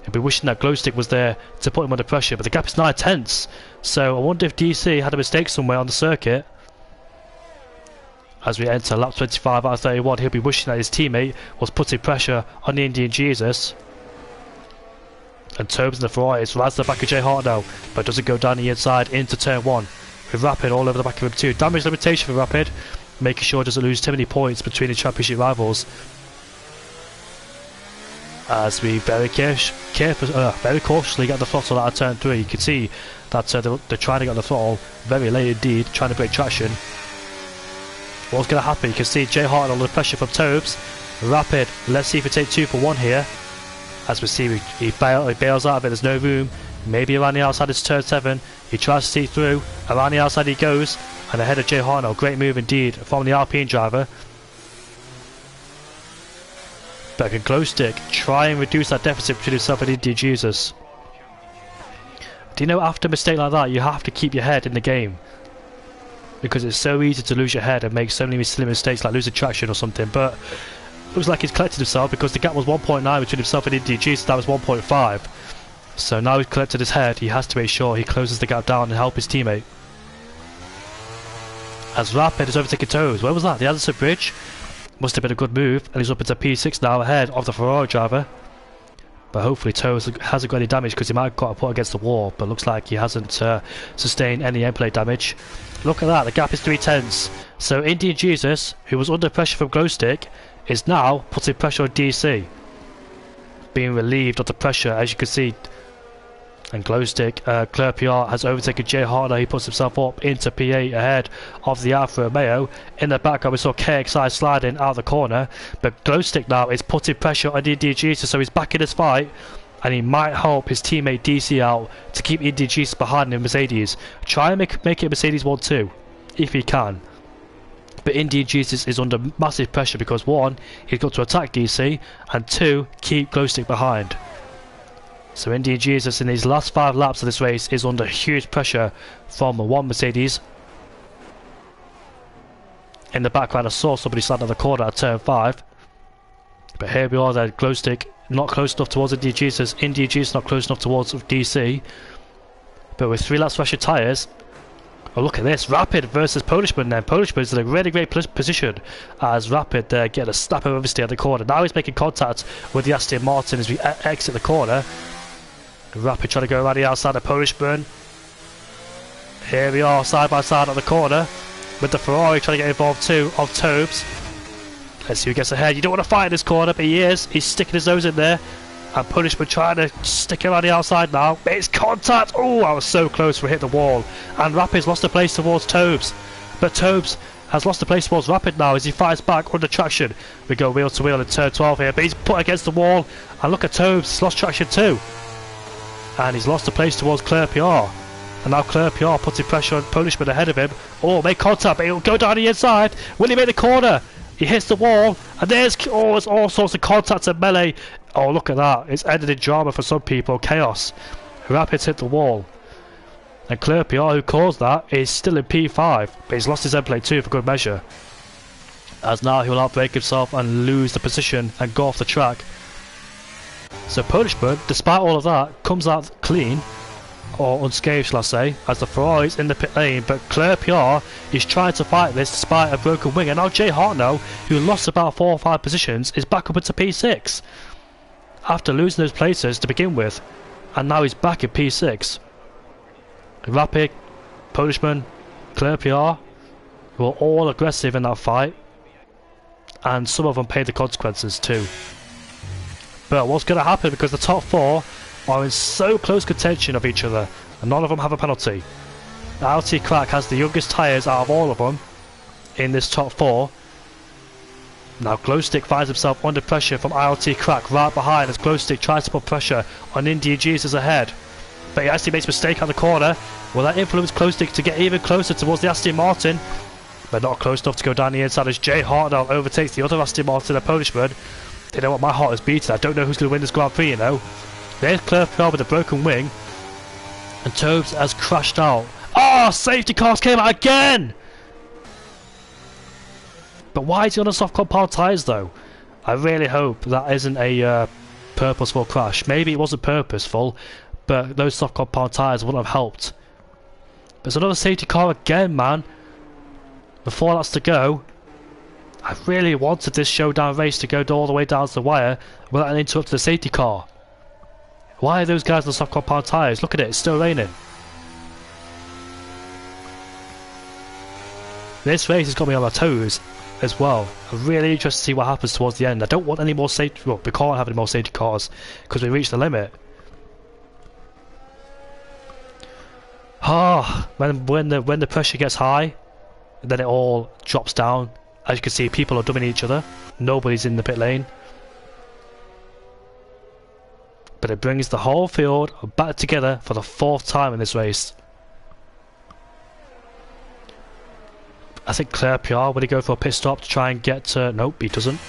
He'd be wishing that Glowstick was there to put him under pressure, but the gap is 9/10. So I wonder if DC had a mistake somewhere on the circuit. As we enter lap 25 out of 31, he'll be wishing that his teammate was putting pressure on the Indian Jesus. And Tobes in the Ferrari is right to the back of Jay Hart now, but doesn't go down the inside into turn 1. With Rapid all over the back of him too. Damage limitation for Rapid, making sure he doesn't lose too many points between the championship rivals. As we very cautiously get the throttle out of turn 3. You can see that they're trying to get the throttle very late indeed, trying to break traction. What's going to happen? You can see Jay Hart under pressure from Tobes. Rapid, let's see if we take 2 for 1 here. As we see, he bails out of it, there's no room. Maybe around the outside is turn 7. He tries to see through. Around the outside he goes. And ahead of Jay Harnell. Great move indeed from the Alpine driver. But can Glowstick try and reduce that deficit between himself and Indian Jesus? Do you know, after a mistake like that, you have to keep your head in the game. Because it's so easy to lose your head and make so many silly mistakes like losing traction or something. But looks like he's collected himself because the gap was 1.9 between himself and Indian Jesus, so that was 1.5. So now he's collected his head, he has to make sure he closes the gap down and help his teammate. As Rapid is overtaking Toes. Where was that? The Anderson Bridge? Must have been a good move, and he's up into P6 now ahead of the Ferrari driver. But hopefully Toes hasn't got any damage because he might have got put against the wall, but looks like he hasn't sustained any end plate damage. Look at that, the gap is 3/10. So Indian Jesus, who was under pressure from Glowstick, is now putting pressure on DC. Being relieved of the pressure, as you can see. And Glowstick, Claire PR has overtaken Jay Harder. He puts himself up into P8 ahead of the Alfa Romeo. In the background we saw KXI sliding out the corner, but Glowstick now is putting pressure on Indian Jesus, so he's back in his fight, and he might help his teammate DC out to keep Indian Jesus behind in Mercedes. Try and make it Mercedes 1-2 if he can. But Indian Jesus is under massive pressure because 1, he's got to attack DC, and 2, keep Glowstick behind. So Indian Jesus in these last 5 laps of this race is under huge pressure from 1 Mercedes. In the background I saw somebody stand on the corner at turn 5. But here we are then, Glowstick not close enough towards Indian Jesus not close enough towards DC. But with 3 laps fresh of tyres, oh look at this, Rapid versus Polishman then. Polishman's in a really great position as Rapid there getting a snap of oversteer at the corner. Now he's making contact with the Aston Martin as we exit the corner. Rapid trying to go around the outside of Polishman. Here we are side by side at the corner with the Ferrari trying to get involved too of Tobes. Let's see who gets ahead. You don't want to fight in this corner, but he is. He's sticking his nose in there. And Polishman trying to stick around the outside now. It's contact! Oh, I was so close for hit the wall. And Rapid's lost the place towards Tobes. But Tobes has lost the place towards Rapid now as he fights back under traction. We go wheel to wheel in turn 12 here, but he's put against the wall. And look at Tobes, he's lost traction too. And he's lost the place towards Claire PR. And now Claire PR putting pressure on Polishman ahead of him. Oh, make contact, but he'll go down the inside. Will he make the corner? He hits the wall. And there's all sorts of contacts and melee. Oh, look at that. It's ended in drama for some people. Chaos. Rapids hit the wall. And Claire PR, who caused that, is still in P5. But he's lost his end plate too for good measure. As now he will outbrake himself and lose the position and go off the track. So Polishman, despite all of that, comes out clean, or unscathed shall I say, as the Ferrari's in the pit lane, but Claire PR is trying to fight this despite a broken wing, and now Jay Hartnell, who lost about 4 or 5 positions, is back up into P6, after losing those places to begin with, and now he's back in P6. Rapid, Polishman, Claire PR, who are all aggressive in that fight, and some of them paid the consequences too. But what's going to happen, because the top 4 are in so close contention of each other and none of them have a penalty. LT Crack has the youngest tyres out of all of them in this top 4. Now Glowstick finds himself under pressure from ILT Crack right behind as Glowstick tries to put pressure on Indian Jesus ahead. But he actually makes a mistake on the corner. Will that influence Glowstick to get even closer towards the Aston Martin? But not close enough to go down the inside as Jay Hartnell overtakes the other Aston Martin, a Polishman. You know what, my heart is beating. I don't know who's going to win this Grand Prix, you know. There's Claire PR with a broken wing. And Tobes has crashed out. Oh, safety cars came out again! But why is he on the soft compound tyres though? I really hope that isn't a purposeful crash. Maybe it wasn't purposeful, but those soft compound tyres wouldn't have helped. There's another safety car again, man. With 4 laps to go. I really wanted this showdown race to go all the way down to the wire without an interrupt to the safety car. Why are those guys on the soft compound tyres? Look at it, it's still raining. This race has got me on my toes as well. I'm really interested to see what happens towards the end. I don't want any more safety... Well, we can't have any more safety cars because we reached the limit. Ah, when the pressure gets high, then it all drops down. As you can see, people are dominating each other. Nobody's in the pit lane. But it brings the whole field back together for the 4th time in this race. I think Claire PR, will he go for a pit stop to try and get to... Nope, he doesn't.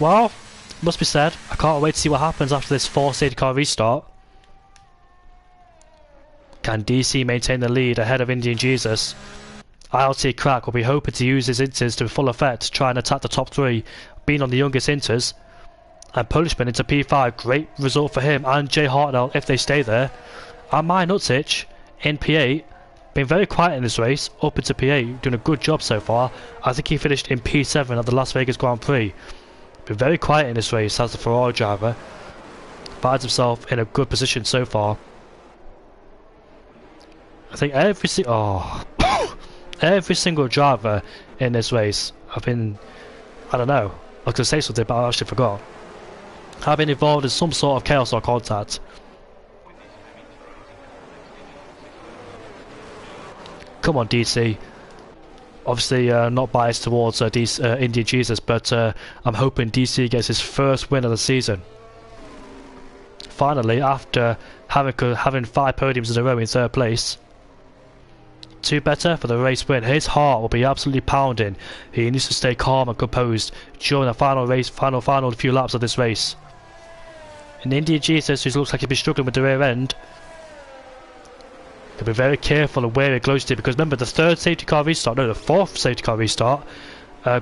Well, must be said, I can't wait to see what happens after this 4 safety car restart. Can DC maintain the lead ahead of Indian Jesus? ILT Crack will be hoping to use his inters to full effect to try and attack the top 3, being on the youngest inters. And Polishman into P5, great result for him and Jay Hartnell if they stay there. And my Nutsitch in P8, been very quiet in this race, up into P8, doing a good job so far. I think he finished in P7 at the Las Vegas Grand Prix. Been very quiet in this race as the Ferrari driver. Finds himself in a good position so far. I think every single driver in this race have been, I don't know, I was going to say something but I actually forgot. Have been involved in some sort of chaos or contact. Come on DC. Obviously not biased towards Indian Jesus, but I'm hoping DC gets his first win of the season. Finally, after having 5 podiums in a row in 3rd place. 2 better for the race win. His heart will be absolutely pounding. He needs to stay calm and composed during the final few laps of this race. And Indian Jesus, who looks like he's been struggling with the rear end, he'll be very careful of where he glow stick, because remember the 4th safety car restart,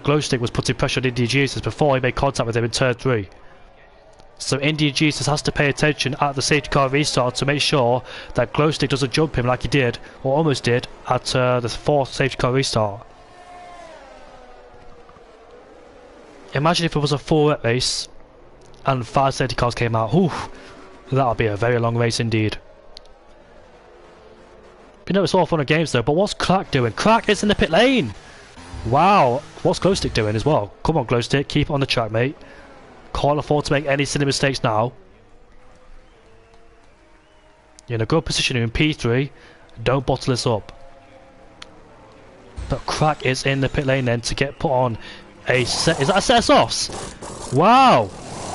glow stick was putting pressure on Indian Jesus before he made contact with him in turn 3. So Indian Jesus has to pay attention at the safety car restart to make sure that glow stick doesn't jump him like he did, or almost did, at the 4th safety car restart. Imagine if it was a 4 wet race and 5 safety cars came out. That would be a very long race indeed. You know, it's all fun and games though, but what's Crack doing? Crack is in the pit lane! Wow, what's Glowstick doing as well? Come on Glowstick, keep it on the track mate. Can't afford to make any silly mistakes now. You're in a good position in P3, don't bottle this up. But Crack is in the pit lane then to get put on a set, is that a set of softs? Wow!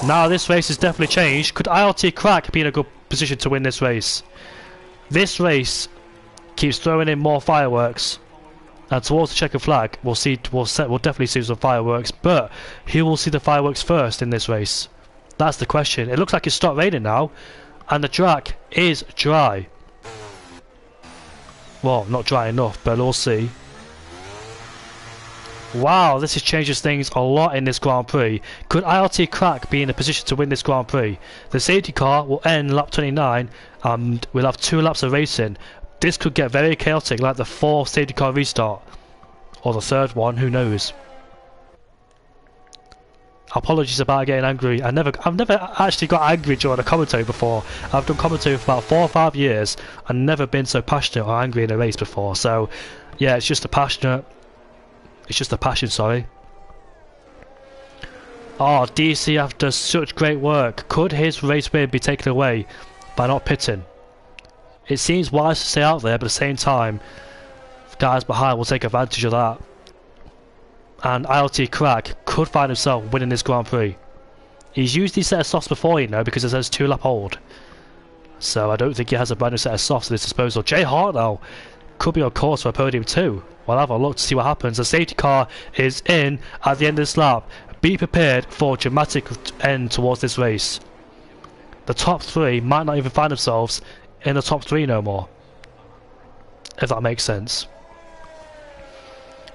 Now this race has definitely changed. Could ILT Crack be in a good position to win this race? This race keeps throwing in more fireworks, and towards the checkered flag we'll definitely see some fireworks, but who will see the fireworks first in this race? That's the question. It looks like it's stopped raining now and the track is dry. Well, not dry enough, but we'll see. Wow, this changes things a lot in this Grand Prix. Could ILT Crack be in a position to win this Grand Prix? The safety car will end lap 29 and we'll have 2 laps of racing. This could get very chaotic, like the 4th safety car restart. Or the 3rd one, who knows. Apologies about getting angry. I've never actually got angry during a commentary before. I've done commentary for about 4 or 5 years and never been so passionate or angry in a race before. So, yeah, it's just a passion, sorry. Oh, DC after such great work. Could his race win be taken away by not pitting? It seems wise to stay out there, but at the same time, guys behind will take advantage of that. And ILT Crack could find himself winning this Grand Prix. He's used these set of softs before, you know, because it says 2 lap hold. So I don't think he has a brand new set of softs at his disposal. Jay Hartnell could be on course for a podium too. We'll have a look to see what happens. The safety car is in at the end of this lap. Be prepared for a dramatic end towards this race. The top 3 might not even find themselves in the top 3 no more, if that makes sense.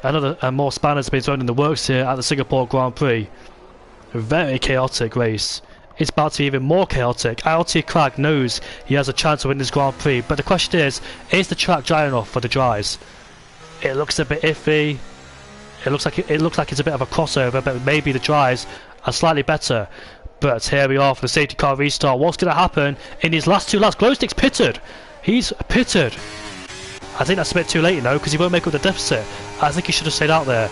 And more spanners have been thrown in the works here at the Singapore Grand Prix. A very chaotic race. It's about to be even more chaotic. ILT Crack knows he has a chance to win this Grand Prix, but the question is the track dry enough for the dries? It looks a bit iffy. It looks like it's a bit of a crossover, but maybe the dries are slightly better. But here we are for the safety car restart. What's going to happen in these last 2 laps? Glowstick's pitted. He's pitted. I think that's a bit too late, you know, because he won't make up the deficit. I think he should have stayed out there.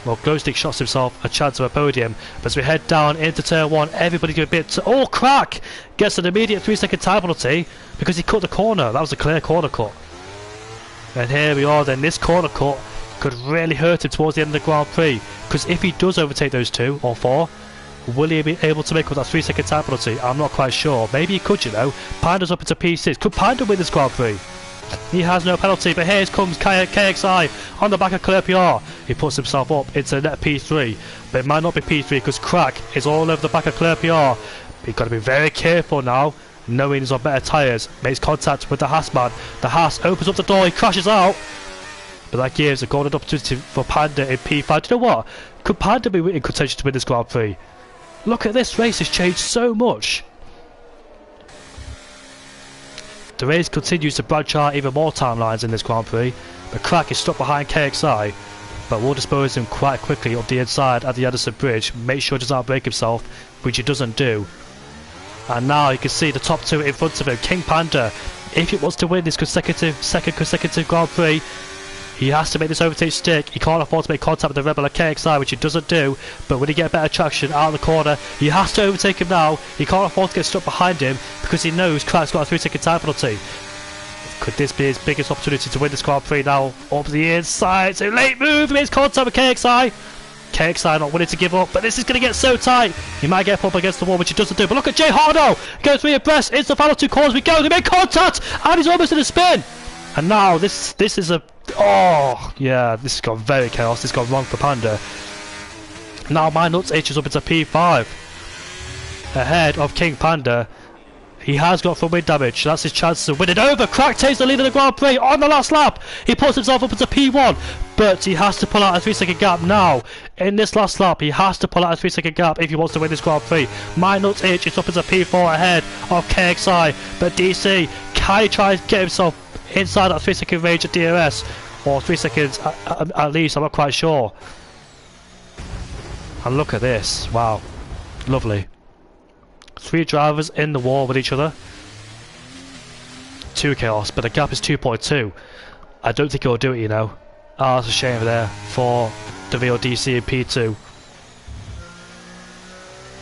Well, Glowstick shots himself a chance of a podium. But as we head down into turn 1, everybody's going to be oh, Crack gets an immediate 3-second time penalty because he cut the corner. That was a clear corner cut. And here we are then. This corner cut could really hurt him towards the end of the Grand Prix, because if he does overtake those 2 or 4, will he be able to make up that 3-second time penalty? I'm not quite sure. Maybe he could, you know. Panda's up into P6. Could Panda win this Grand Prix? He has no penalty, but here comes KXI on the back of Clear PR. He puts himself up into net P3, but it might not be P3 because Crack is all over the back of Clear PR. You've got to be very careful now, knowing he's on better tyres. Makes contact with the Haas man. The Haas opens up the door, he crashes out. But that gives a golden opportunity for Panda in P5. Do you know what? Could Panda be in contention to win this Grand Prix? Look at this race, has changed so much. The race continues to branch out even more timelines in this Grand Prix. The Crack is stuck behind KXI, but will dispose him quite quickly up the inside at the Anderson Bridge. Make sure he does not break himself, which he doesn't do. And now you can see the top two in front of him. King Panda, if he wants to win this second consecutive Grand Prix, he has to make this overtake stick. He can't afford to make contact with the Rebel at KXI, which he doesn't do. But when he gets better traction out of the corner, he has to overtake him now. He can't afford to get stuck behind him because he knows Crack's got a 3-second time penalty. Could this be his biggest opportunity to win this Grand Prix now? Up the inside, so late move, he makes contact with KXI. KXI not willing to give up, but this is going to get so tight. He might get up against the wall, which he doesn't do. But look at Jay Hardo, goes 3 abreast, into the final 2 corners we go. They make contact, and he's almost in a spin. And now this is a... Oh, yeah, this has gone very chaos. This has gone wrong for Panda. Now my nuts itches up into P5. Ahead of King Panda. He has got front wing damage. That's his chance to win it over. Crack takes the lead of the Grand Prix on the last lap. He puts himself up into P1, but he has to pull out a 3-second gap now. In this last lap, he has to pull out a 3-second gap if he wants to win this Grand Prix. My nuts itch is up into P4 ahead of KXI, but DC, can he try and get himself inside that 3-second range at DRS, or 3 seconds at least? I'm not quite sure. And look at this, wow, lovely. 3 drivers in the wall with each other. 2 chaos, but the gap is 2.2. I don't think he'll do it, you know. Ah, that's a shame there for the VLDC in P2.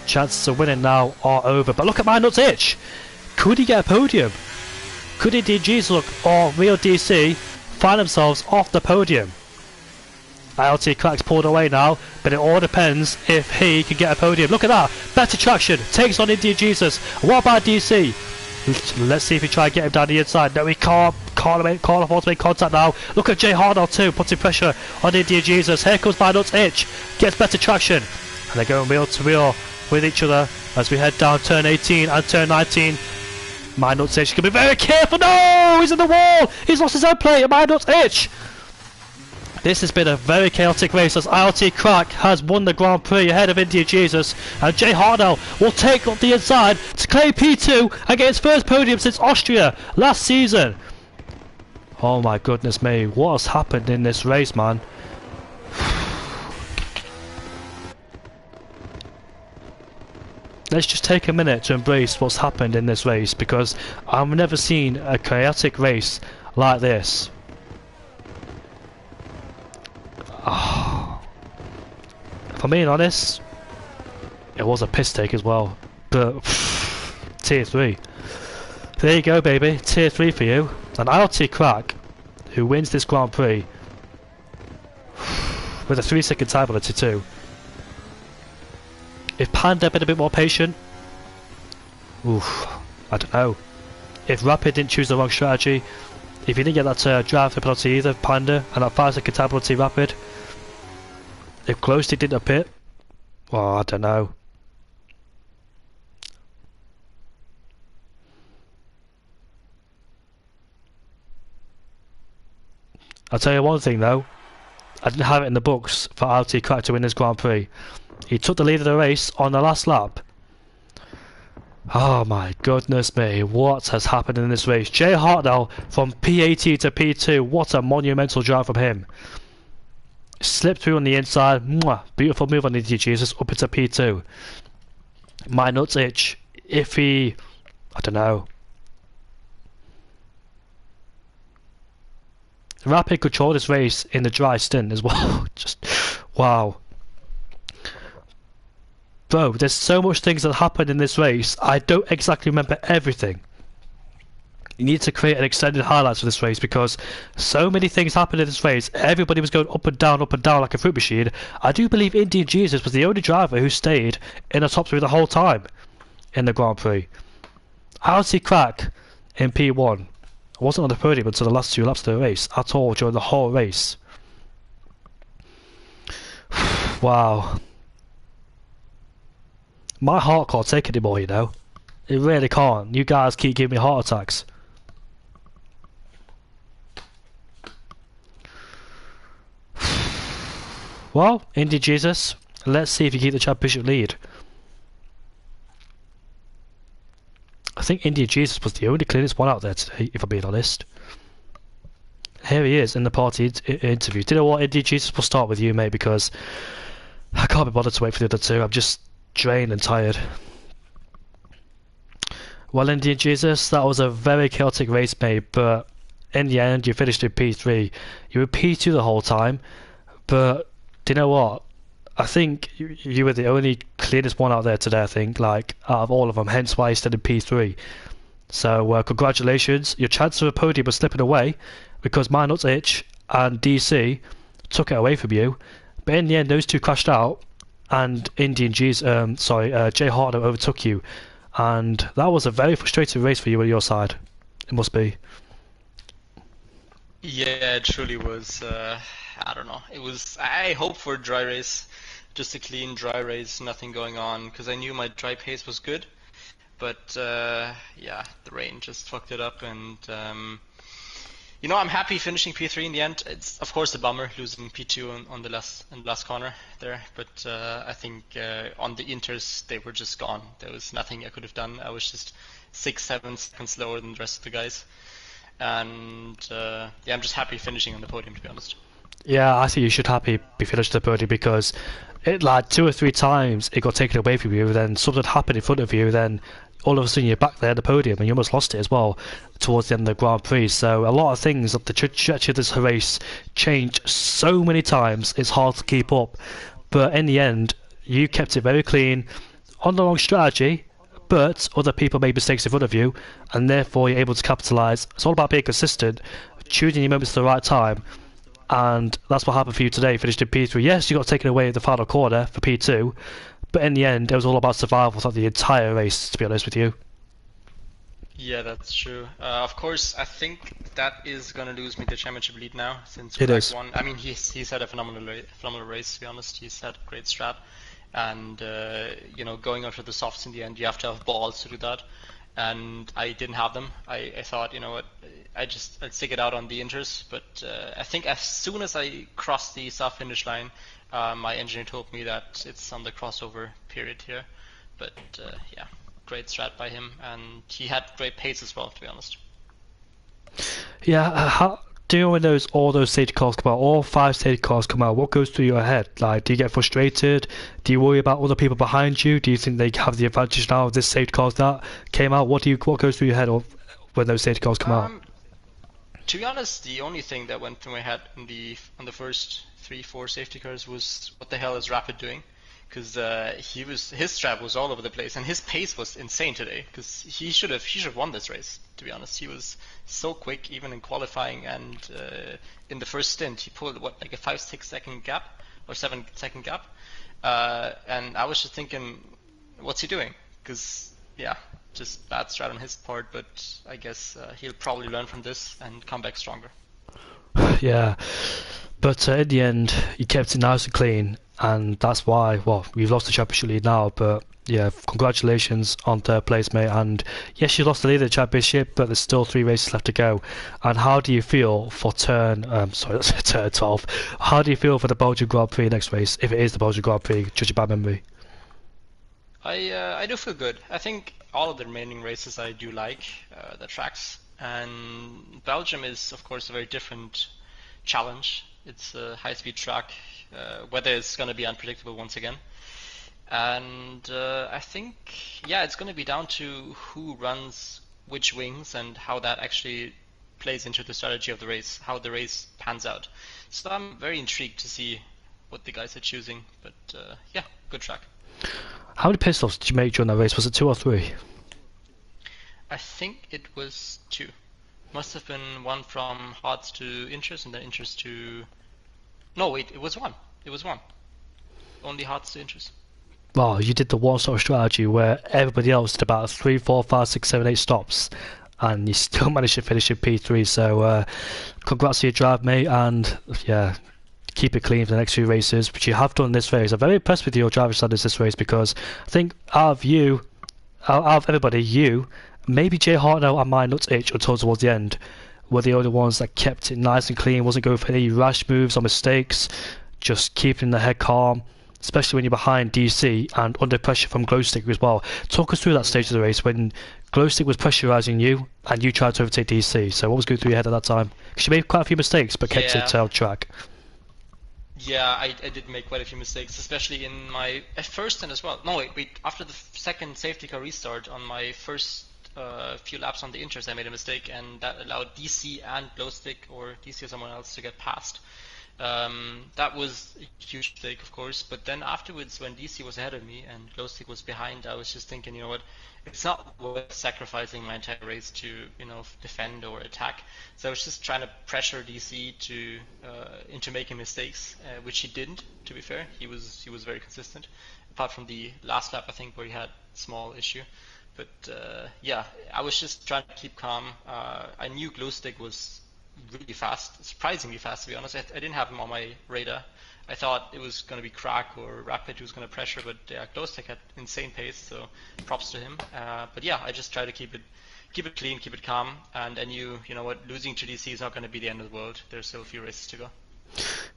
Chances of winning now are over, but look at my nuts itch. Could he get a podium? Could DGs look or Real DC find themselves off the podium? ILT Crack's pulled away now, but it all depends if he can get a podium. Look at that, better traction, takes on Indian Jesus. What about DC? Let's see if he try and get him down the inside. No, he can't afford to make contact now. Look at Jay Harnell too, putting pressure on Indian Jesus. Here comes my nuts itch, gets better traction, and they're going wheel to wheel with each other as we head down turn 18 and turn 19. My nuts itch can be very careful. No, he's in the wall. He's lost his own plate, and my nuts itch. This has been a very chaotic race as ILT Crack has won the Grand Prix ahead of India Jesus, and Jay Harnell will take up the inside to claim P2 and get his first podium since Austria last season. Oh my goodness me, what has happened in this race, man? Let's just take a minute to embrace what's happened in this race, because I've never seen a chaotic race like this. Oh. If I'm being honest, it was a piss take as well, but tier 3. There you go, baby, tier 3 for you. And ILT Crack, who wins this Grand Prix with a 3-second time penalty too. If Panda had been a bit more patient, oof, I don't know. If Rapid didn't choose the wrong strategy, if he didn't get that drive penalty either, Panda, and that 5-second time penalty Rapid, if Glowstick didn't pit, well, I don't know. I'll tell you one thing though, I didn't have it in the books for ILT Crack to win this Grand Prix. He took the lead of the race on the last lap. Oh my goodness me, what has happened in this race? Jay Hartnell from P18 to P2, what a monumental drive from him. Slipped through on the inside, mwah, beautiful move on India Jesus, up into P2. My nuts itch, if he, I don't know. Rapid controlled this race in the dry stint as well, just, wow. Bro, there's so much things that happened in this race, I don't exactly remember everything. You need to create an extended highlights for this race because so many things happened in this race. Everybody was going up and down like a fruit machine. I do believe Indian Jesus was the only driver who stayed in the top 3 the whole time in the Grand Prix. ILT Crack in P1. I wasn't on the podium until the last 2 laps of the race at all during the whole race. Wow. My heart can't take anymore, you know. It really can't. You guys keep giving me heart attacks. Well, Indy Jesus, let's see if you keep the championship lead. I think India Jesus was the only cleanest one out there today, if I'm being honest. Here he is in the party interview. Do you know what, India Jesus, we'll start with you, mate, because I can't be bothered to wait for the other two. I'm just drained and tired. Well, India Jesus, that was a very chaotic race, mate, but in the end, you finished in P3. You were P2 the whole time, but do you know what? I think you were the only cleanest one out there today, I think, like, out of all of them, hence why you stayed in P3. So, congratulations. Your chance of a podium was slipping away because My Nuts Itch and DC took it away from you. But in the end, those two crashed out, and Jay Hartnell overtook you. And that was a very frustrating race for you on your side. It must be. Yeah, it truly was. I don't know. It was. I hope for a dry race, just a clean dry race, nothing going on, because I knew my dry pace was good. But yeah, the rain just fucked it up, and you know, I'm happy finishing P3 in the end. It's of course a bummer losing P2 on the last corner there, but I think on the inters they were just gone. There was nothing I could have done. I was just 6-7 seconds slower than the rest of the guys, and yeah, I'm just happy finishing on the podium, to be honest. Yeah, I think you should be finished the podium because it, like, 2 or 3 times it got taken away from you, then something happened in front of you, then all of a sudden you're back there at the podium and you almost lost it as well towards the end of the Grand Prix. So a lot of things, the trajectory of this race changed so many times, it's hard to keep up. But in the end, you kept it very clean on the wrong strategy, but other people made mistakes in front of you, and therefore you're able to capitalise. It's all about being consistent, choosing your moments at the right time, and that's what happened for you today. You finished in P3. Yes, you got taken away at the final corner for P2, but in the end, it was all about survival throughout the entire race, to be honest with you. Yeah, that's true. Of course, I think that is gonna lose me the championship lead now, since It is. won. I mean, he's had a phenomenal race, to be honest. He's had a great strat, and you know, going after the softs in the end, you have to have balls to do that. And I didn't have them. I thought, you know what, I'd stick it out on the inters, but I think as soon as I crossed the soft finish line, my engineer told me that it's on the crossover period here. But yeah, great strat by him, and he had great pace as well, to be honest. Yeah, how do you, when all those stage cars come out, all 5 stage cars come out, what goes through your head? Like, do you get frustrated? Do you worry about other people behind you? Do you think they have the advantage now of this stage cars that came out? What goes through your head when those stage cars come out? To be honest, the only thing that went through my head on the first 3-4 safety cars was, what the hell is Rapid doing? Because his strat was all over the place, and his pace was insane today. Because he should have won this race. To be honest, he was so quick, even in qualifying, and in the first stint he pulled like a 5-6 second gap or 7-second gap, and I was just thinking, what's he doing? Because yeah, just bad strat on his part. But I guess he'll probably learn from this and come back stronger. Yeah, but in the end, you kept it nice and clean, and that's why, well, we've lost the championship lead now, but yeah, congratulations on 3rd place, mate. And yes, you lost the lead of the championship, but there's still 3 races left to go. And how do you feel for turn 12? How do you feel for the Belgian Grand Prix next race, if it is the Belgian Grand Prix, judging by memory? I do feel good. I think all of the remaining races I do like the tracks, and Belgium is of course a very different challenge. It's a high-speed track, weather is going to be unpredictable once again, and I think, yeah, it's going to be down to who runs which wings and how that actually plays into the strategy of the race, how the race pans out. So I'm very intrigued to see what the guys are choosing, but yeah, good track. How many pit stops did you make during that race? Was it 2 or 3? I think it was 2. Must have been one from hards to inters, and then inters to... No, wait, it was 1. It was 1. Only hards to inters. Well, you did the one sort of strategy where everybody else did about 3, 4, 5, 6, 7, 8 stops, and you still managed to finish in P3. So, congrats to your drive, mate, and yeah, keep it clean for the next few races, which you have done in this race. I'm very impressed with your driving standards this race, because I think out of everybody, you, maybe Jay Hartnell and My Nuts Itch until towards the end, were the only ones that kept it nice and clean, wasn't going for any rash moves or mistakes. just keeping the head calm, especially when you're behind DC and under pressure from Glowstick as well. Talk us through that stage of the race when Glowstick was pressurising you and you tried to overtake DC. So what was going through your head at that time? Because you made quite a few mistakes, but kept it tail track. Yeah, I did make quite a few mistakes, especially in my first and as well. No, wait. After the second safety car restart on my first few laps on the inters, I made a mistake, and that allowed DC and Glowstick or DC or someone else to get past. That was a huge mistake, of course. But then afterwards, when DC was ahead of me and Glowstick was behind, I was just thinking, you know what? It's not worth sacrificing my entire race to, defend or attack. So I was just trying to pressure DC to into making mistakes, which he didn't. To be fair, he was very consistent, apart from the last lap, I think, where he had a small issue. But yeah, I was just trying to keep calm. I knew Glowstick was really fast, surprisingly fast, to be honest. I didn't have him on my radar. I thought it was going to be Crack or Rapid who was going to pressure, but Glowstick had insane pace, so props to him. But yeah, I just try to keep it clean, keep it calm, and I knew, you know what, losing to DC is not going to be the end of the world. There's still a few races to go.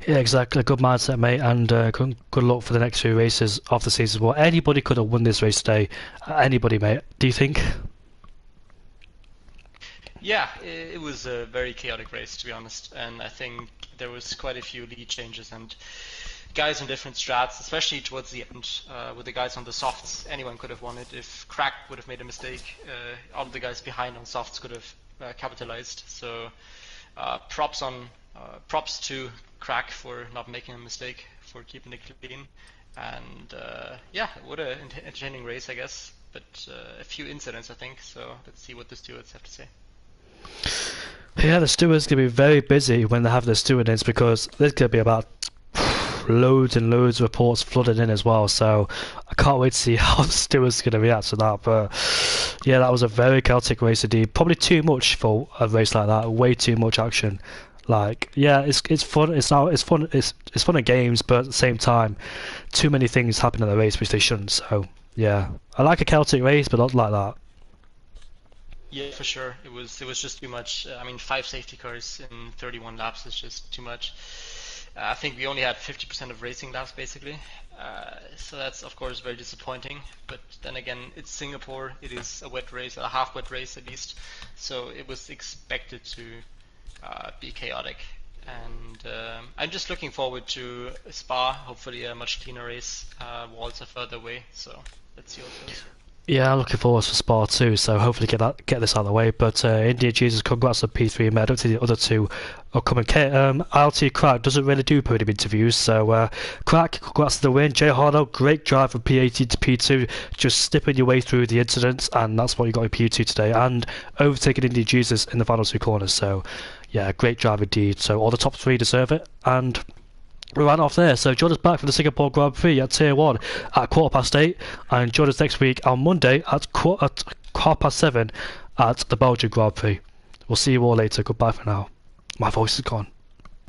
Yeah, exactly. Good mindset, mate, and good luck for the next few races of the season. Well, anybody could have won this race today. Anybody, mate. Do you think? Yeah, it was a very chaotic race, to be honest, and I think there was quite a few lead changes and guys on different strats, especially towards the end with the guys on the softs. Anyone could have won it. If Crack would have made a mistake, all of the guys behind on softs could have capitalized. So props to Crack for not making a mistake, for keeping it clean, and yeah, what an entertaining race, I guess, but a few incidents, I think. So let's see what the stewards have to say. Yeah, the stewards going to be very busy when they have their stewardess, because there's going to be about loads and loads of reports flooded in as well. So I can't wait to see how the stewards are going to react to that. But yeah, that was a very chaotic race indeed. Probably too much for a race like that. Way too much action. Like, yeah, it's fun. It's fun. It's fun at games, but at the same time, too many things happen in the race which they shouldn't. So yeah, I like a chaotic race, but not like that. Yeah, for sure. It was just too much. I mean, 5 safety cars in 31 laps is just too much. I think we only had 50% of racing laps, basically. So that's, of course, very disappointing. But then again, it's Singapore. It is a wet race, a half-wet race at least. So it was expected to be chaotic. And I'm just looking forward to Spa, hopefully a much cleaner race. Walls are further away, so let's see how it goes. Yeah, I'm looking forward to Spa too, so hopefully get this out of the way. But India Jesus, congrats on P3, mate. I don't think the other two are coming. ILT Crack doesn't really do podium interviews, so Crack, congrats on the win. Jay Harlow, great drive from P18 to P2, just snipping your way through the incidents, and that's what you got in P2 today, and overtaking India Jesus in the final 2 corners. So yeah, great drive indeed. So all the top 3 deserve it, and we ran off there. So join us back for the Singapore Grand Prix at Tier 1 at 8:15, and join us next week on Monday at 7:15 at the Belgian Grand Prix. We'll see you all later. Goodbye for now. My voice is gone.